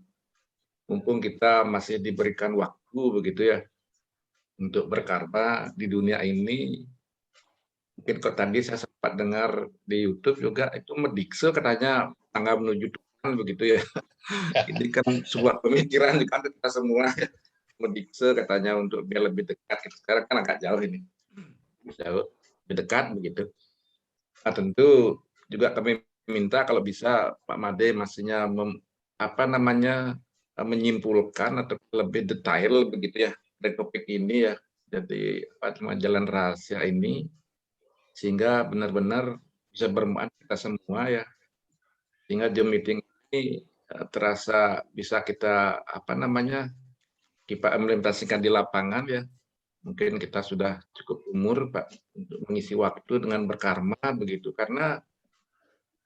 mumpung kita masih diberikan waktu begitu ya untuk berkarma di dunia ini. Mungkin kok tadi saya sempat dengar di YouTube juga itu medikse katanya tangga menuju Tuhan begitu ya. Ini kan sebuah pemikiran juga kita semua ya. Medikse katanya untuk biar lebih dekat. Sekarang kan agak jauh ini, jauh lebih dekat begitu. Nah, tentu juga kami minta kalau bisa Pak Made maksudnya menyimpulkan atau lebih detail begitu ya dari topik ini ya. Jadi jalan rahasia ini sehingga benar-benar bisa bermanfaat kita semua ya. Sehingga Zoom meeting ini terasa bisa kita kita implementasikan di lapangan ya. Mungkin kita sudah cukup umur Pak untuk mengisi waktu dengan berkarma begitu, karena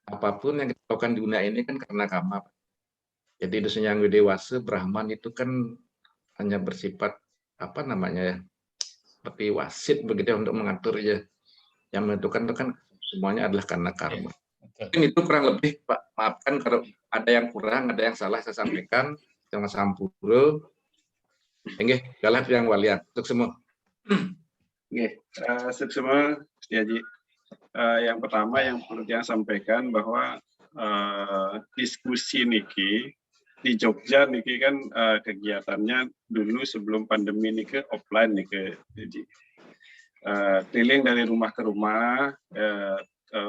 apapun yang kita lakukan di dunia ini kan karena karma Pak. Jadi dosa yang dewasa Brahman itu kan hanya bersifat seperti wasit begitu ya, untuk mengatur ya. Yang menentukan itu kan semuanya adalah karena karma. Mungkin itu kurang lebih Pak, maafkan kalau ada yang kurang, ada yang salah saya sampaikan. Jangan sampuro. Enggih, galah yang walian untuk semua. Oke, semua Setiaji. Yang pertama yang perlu saya sampaikan bahwa diskusi niki di Jogja niki kan kegiatannya dulu sebelum pandemi niki offline niki. Jadi keliling dari rumah ke rumah.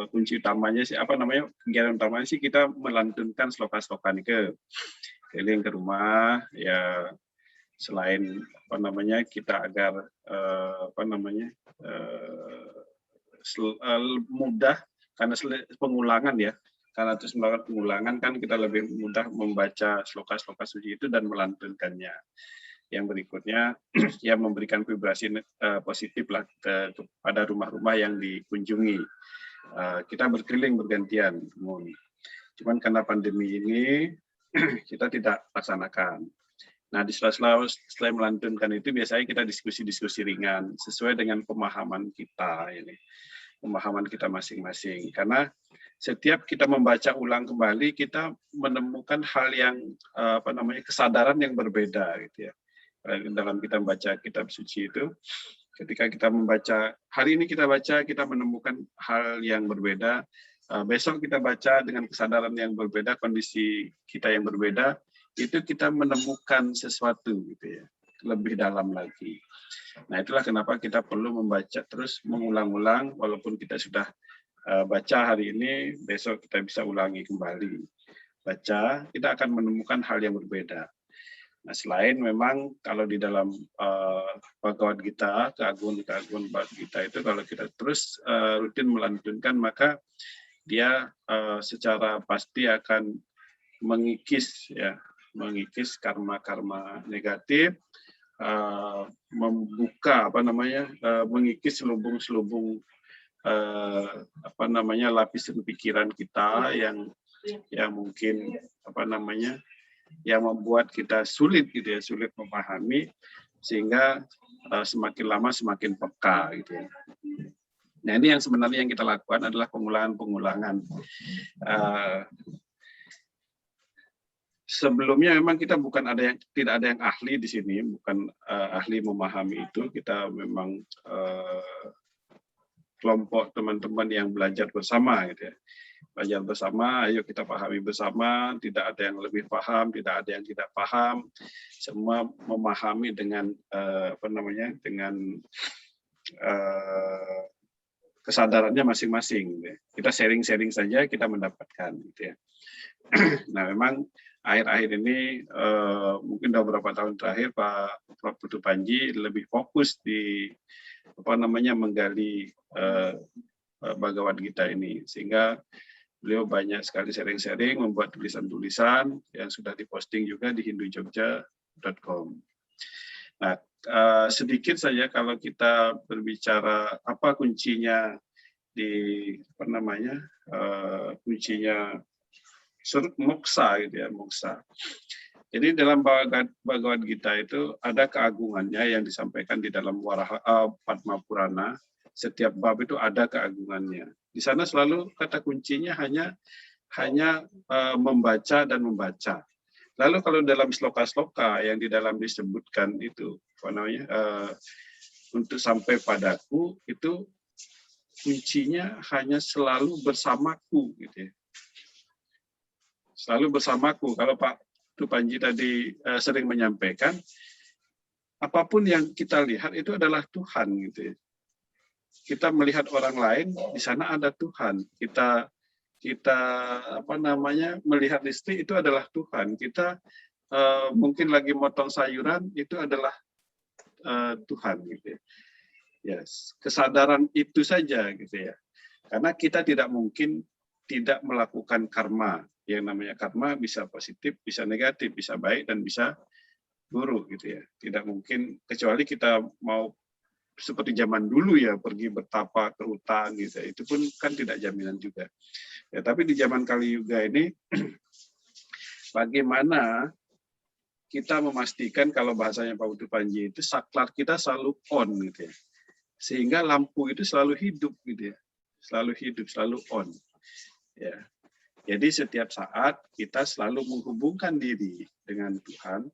Kunci utamanya sih kegiatan utamanya sih kita melantunkan sloka-sloka niki. Keliling ke rumah ya. Selain kita agar mudah karena pengulangan ya, karena terus melakukan pengulangan kan kita lebih mudah membaca sloka-sloka suci itu dan melantunkannya. Yang berikutnya ya memberikan vibrasi positif lah kepada rumah-rumah yang dikunjungi. Kita berkeliling bergantian, cuman karena pandemi ini kita tidak laksanakan. Nah, di setelah melantunkan itu biasanya kita diskusi-diskusi ringan sesuai dengan pemahaman kita ini, pemahaman kita masing-masing. Karena setiap kita membaca ulang kembali, kita menemukan hal yang kesadaran yang berbeda gitu ya. Dalam kita membaca kitab suci itu, ketika kita membaca hari ini kita baca, kita menemukan hal yang berbeda. Besok kita baca dengan kesadaran yang berbeda, kondisi kita yang berbeda. Itu kita menemukan sesuatu gitu ya, lebih dalam lagi. Nah, itulah kenapa kita perlu membaca terus mengulang-ulang, walaupun kita sudah baca hari ini, besok kita bisa ulangi kembali. Baca, kita akan menemukan hal yang berbeda. Nah, selain memang kalau di dalam Bhagavad Gita, keagungan Bhagavad Gita itu kalau kita terus rutin melantunkan, maka dia secara pasti akan mengikis mengikis karma-karma negatif, membuka mengikis selubung-selubung lapisan pikiran kita yang mungkin yang membuat kita sulit gitu ya, sulit memahami, sehingga semakin lama semakin peka gitu ya. Nah, ini yang sebenarnya yang kita lakukan adalah pengulangan-pengulangan. Sebelumnya memang kita tidak ada yang ahli di sini, bukan ahli memahami itu. Kita memang kelompok teman-teman yang belajar bersama gitu ya. Belajar bersama, ayo kita pahami bersama, tidak ada yang lebih paham, tidak ada yang tidak paham. Semua memahami dengan dengan kesadarannya masing-masing gitu ya. Kita sharing-sharing saja, kita mendapatkan gitu ya. Nah, memang akhir-akhir ini mungkin udah beberapa tahun terakhir Pak Putu Panji lebih fokus di menggali Bhagavad Gita ini, sehingga Beliau banyak sekali sharing-sharing, membuat tulisan-tulisan yang sudah diposting juga di hindujogja.com. Nah, sedikit saja kalau kita berbicara apa kuncinya di kuncinya moksa gitu ya, moksa. Jadi dalam Bhagavad Gita itu ada keagungannya yang disampaikan di dalam Padma Purana. Setiap bab itu ada keagungannya. Di sana selalu kata kuncinya hanya membaca dan membaca. Lalu kalau dalam sloka-sloka yang di dalam disebutkan itu untuk sampai padaku itu kuncinya hanya selalu bersamaku gitu ya. Selalu bersamaku. Kalau Pak Tupanji tadi sering menyampaikan, apapun yang kita lihat itu adalah Tuhan gitu ya. Kita melihat orang lain, di sana ada Tuhan. Kita melihat istri itu adalah Tuhan. Kita mungkin lagi motong sayuran itu adalah Tuhan gitu ya. Yes, kesadaran itu saja gitu ya. Karena kita tidak mungkin tidak melakukan karma. Yang namanya karma bisa positif, bisa negatif, bisa baik dan bisa buruk gitu ya. Tidak mungkin kecuali kita mau seperti zaman dulu ya pergi bertapa ke hutan gitu. Itu pun kan tidak jaminan juga. Ya, tapi di zaman Kali Yuga ini bagaimana kita memastikan kalau bahasanya Pak Utu Panji itu saklar kita selalu on gitu ya. Sehingga lampu itu selalu hidup gitu ya. Selalu hidup, selalu on. Ya. Jadi setiap saat kita selalu menghubungkan diri dengan Tuhan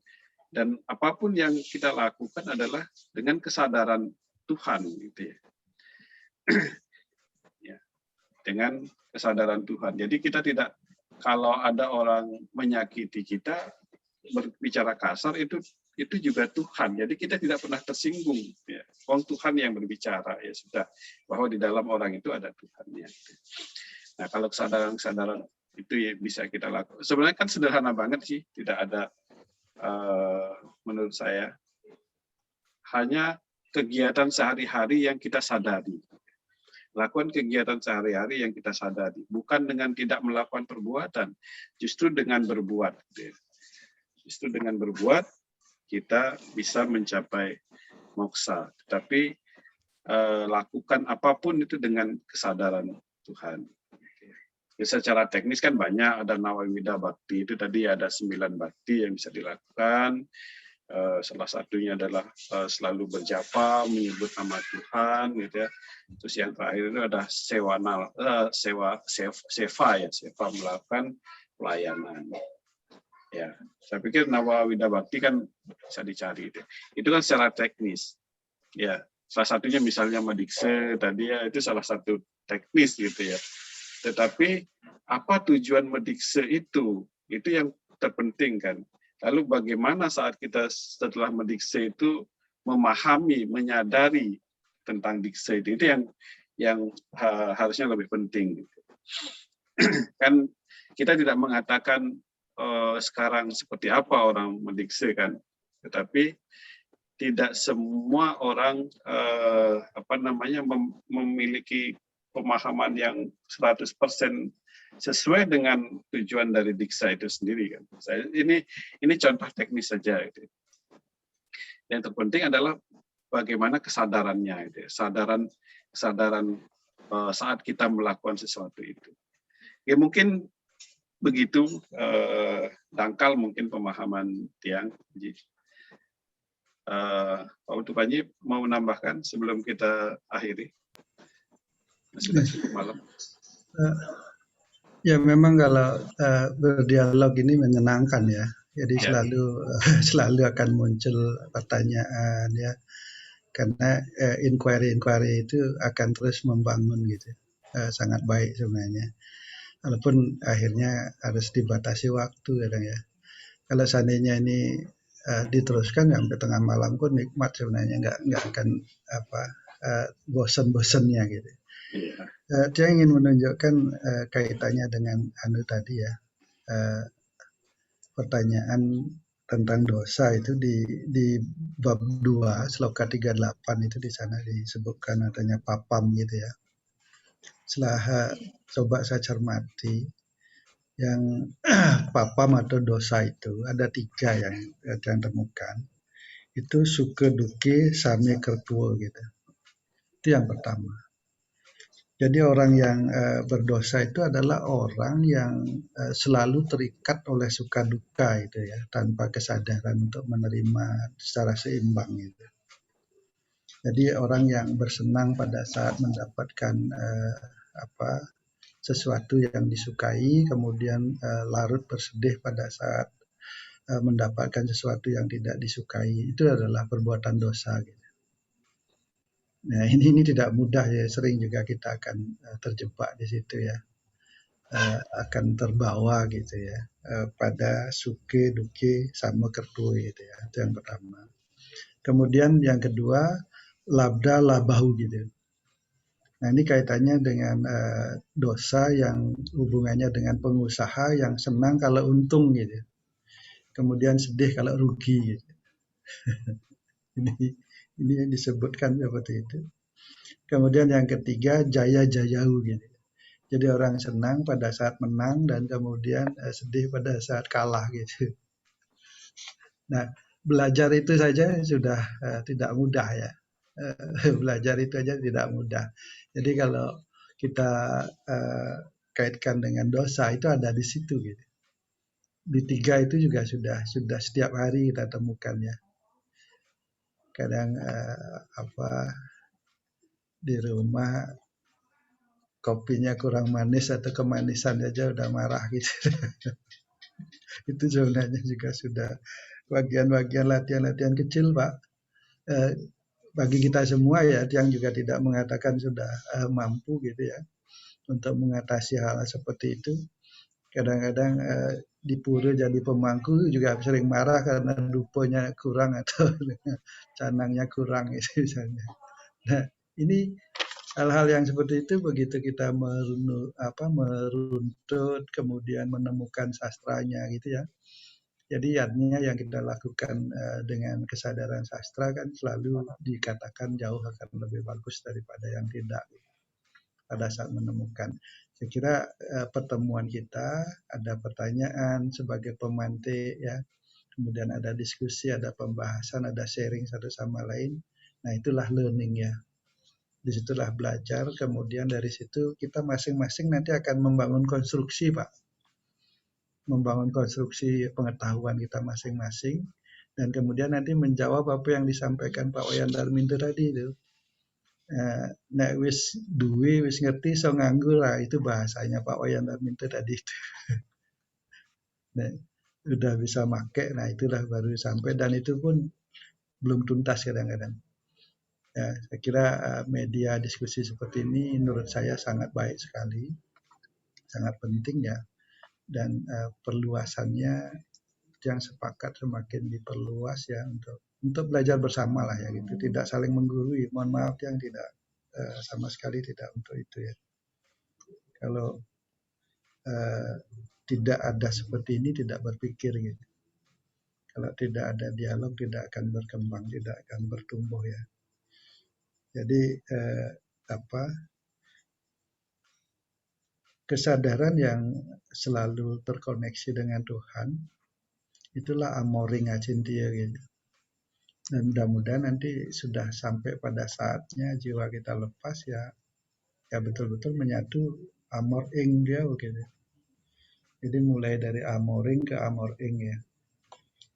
dan apapun yang kita lakukan adalah dengan kesadaran Tuhan gitu ya. Ya. Dengan kesadaran Tuhan. Jadi kita tidak, kalau ada orang menyakiti kita, berbicara kasar itu juga Tuhan. Jadi kita tidak pernah tersinggung. Ya. Tuhan yang berbicara ya sudah bahwa di dalam orang itu ada Tuhannya. Nah kalau kesadaran itu ya bisa kita lakukan. Sebenarnya kan sederhana banget sih, tidak ada menurut saya hanya kegiatan sehari-hari yang kita sadari. Lakukan kegiatan sehari-hari yang kita sadari, bukan dengan tidak melakukan perbuatan, justru dengan berbuat. Justru dengan berbuat kita bisa mencapai moksa. Tetapi lakukan apapun itu dengan kesadaran Tuhan. Ya, secara teknis kan banyak, ada Nawawida Bhakti, itu tadi ada 9 Bhakti yang bisa dilakukan. Salah satunya adalah selalu berjapa, menyebut nama Tuhan, gitu ya. Terus yang terakhir itu ada seva melakukan pelayanan. Ya, saya pikir Nawawida Bhakti kan bisa dicari. Itu kan secara teknis. Ya, salah satunya misalnya Madikse tadi ya, itu salah satu teknis gitu ya. Tetapi apa tujuan Madikse itu yang terpenting kan. Lalu bagaimana saat kita setelah mendikse itu memahami, menyadari tentang dikse itu yang harusnya lebih penting. Kan kita tidak mengatakan sekarang seperti apa orang mendikse kan, tetapi tidak semua orang memiliki pemahaman yang 100% sesuai dengan tujuan dari diksa itu sendiri kan. Ini contoh teknis saja gitu. Yang terpenting adalah bagaimana kesadarannya gitu. Kesadaran saat kita melakukan sesuatu itu. Ya mungkin begitu dangkal mungkin pemahaman Tiang. Pak Utu Panji mau menambahkan sebelum kita akhiri. Sudah cukup malam. Ya memang kalau berdialog ini menyenangkan ya. Jadi selalu akan muncul pertanyaan ya. Karena inquiry itu akan terus membangun gitu. Sangat baik sebenarnya. Walaupun akhirnya harus dibatasi waktu kadang ya. Kalau seandainya ini diteruskan sampai tengah malam pun nikmat sebenarnya, nggak akan bosan-bosannya gitu. Dia ingin menunjukkan kaitannya dengan tadi ya, pertanyaan tentang dosa itu di bab 2 sloka 38 itu di sana disebutkan adanya papam gitu ya. setelah coba saya cermati, yang papam atau dosa itu ada 3 yang temukan. Itu suke duke same kertuo gitu. Itu yang pertama. Jadi orang yang berdosa itu adalah orang yang selalu terikat oleh suka duka itu ya, tanpa kesadaran untuk menerima secara seimbang itu. Jadi orang yang bersenang pada saat mendapatkan sesuatu yang disukai, kemudian larut bersedih pada saat mendapatkan sesuatu yang tidak disukai, itu adalah perbuatan dosa. Gitu. Nah ini tidak mudah ya, sering juga kita akan terjebak di situ ya, akan terbawa gitu ya pada suke duke sama kertu gitu ya, itu yang pertama. Kemudian yang kedua labda labahu gitu. Nah ini kaitannya dengan dosa yang hubungannya dengan pengusaha yang senang kalau untung gitu, kemudian sedih kalau rugi gitu. ini yang disebutkan seperti itu. Kemudian yang ketiga jaya jayahu gitu. Jadi orang senang pada saat menang dan kemudian sedih pada saat kalah gitu. Nah belajar itu saja sudah tidak mudah ya. Belajar itu aja tidak mudah. Jadi kalau kita kaitkan dengan dosa itu ada di situ gitu. Di 3 itu juga sudah setiap hari kita temukan ya. Kadang di rumah kopinya kurang manis atau kemanisan aja udah marah gitu. Itu sebenarnya juga sudah bagian-bagian latihan-latihan kecil Pak. Bagi kita semua ya yang juga tidak mengatakan sudah mampu gitu ya untuk mengatasi hal seperti itu. Kadang-kadang di pura jadi pemangku juga sering marah karena duponya kurang atau canangnya kurang itu misalnya. Nah ini hal-hal yang seperti itu begitu kita meruntut kemudian menemukan sastranya gitu ya. Jadi artinya yang kita lakukan dengan kesadaran sastra kan selalu dikatakan jauh akan lebih bagus daripada yang tidak pada saat menemukan. Saya kira pertemuan kita ada pertanyaan sebagai pemantik ya, kemudian ada diskusi, ada pembahasan, ada sharing satu sama lain. Nah itulah learning ya. Disitulah belajar, kemudian dari situ kita masing-masing nanti akan membangun konstruksi Pak. Membangun konstruksi pengetahuan kita masing-masing dan kemudian nanti menjawab apa yang disampaikan Pak Wayan Darminto tadi itu. Nek wis duwe wis ngerti so nganggo lah, itu bahasanya Pak Wayan Darminto tadi itu. Nah, udah bisa make, nah itulah baru sampai dan itu pun belum tuntas kadang-kadang. Ya, saya kira media diskusi seperti ini menurut saya sangat baik sekali, sangat penting ya. Dan perluasannya yang sepakat semakin diperluas ya untuk belajar bersama lah ya gitu, tidak saling menggurui. Mohon maaf yang tidak sama sekali tidak untuk itu ya. Kalau tidak ada seperti ini tidak berpikir gitu. Kalau tidak ada dialog tidak akan berkembang, tidak akan bertumbuh ya. Jadi kesadaran yang selalu terkoneksi dengan Tuhan, itulah amoring acintia gitu. Dan mudah-mudahan nanti sudah sampai pada saatnya jiwa kita lepas ya betul-betul menyatu amor ing dia gitu. Jadi mulai dari amoring ke amor ing ya.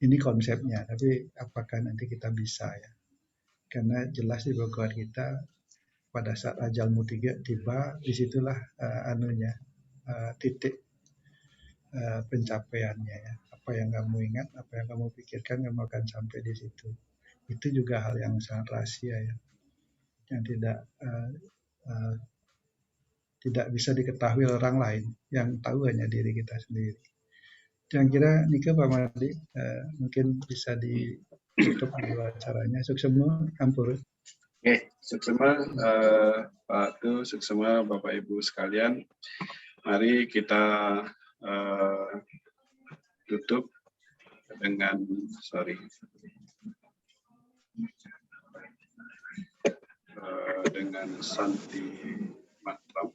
Ini konsepnya, tapi apakah nanti kita bisa ya? Karena jelas di bawah kita pada saat ajalmu tiba, disitulah titik pencapaiannya ya. Apa yang kamu ingat, apa yang kamu pikirkan, kamu akan sampai di situ. Itu juga hal yang sangat rahasia ya, yang tidak bisa diketahui orang lain, yang tahu hanya diri kita sendiri. Yang kira Nika Pak Madi mungkin bisa ditutup dulu acaranya. Suksema ampur. Oke, suksema Pak Tu, suksema Bapak Ibu sekalian. Mari kita tutup dengan dengan Santi Mantra.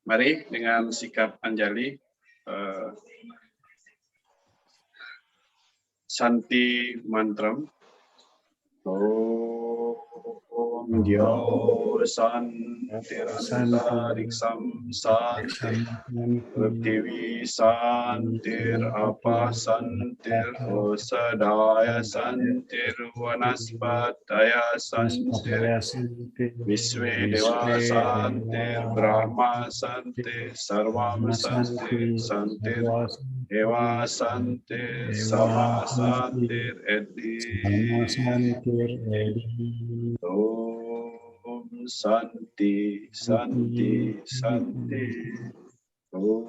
Mari dengan sikap Anjali, Santi mantram. Om Dio Santirantariksam Santir Prithvi Santir Apa Santir Osadaya Santir Vanaspataya Santir Visve Deva Santir Brahma Santir Sarvam Santir Santir Eva Santir Sama Santir Edi Om Santi Santi Santi Om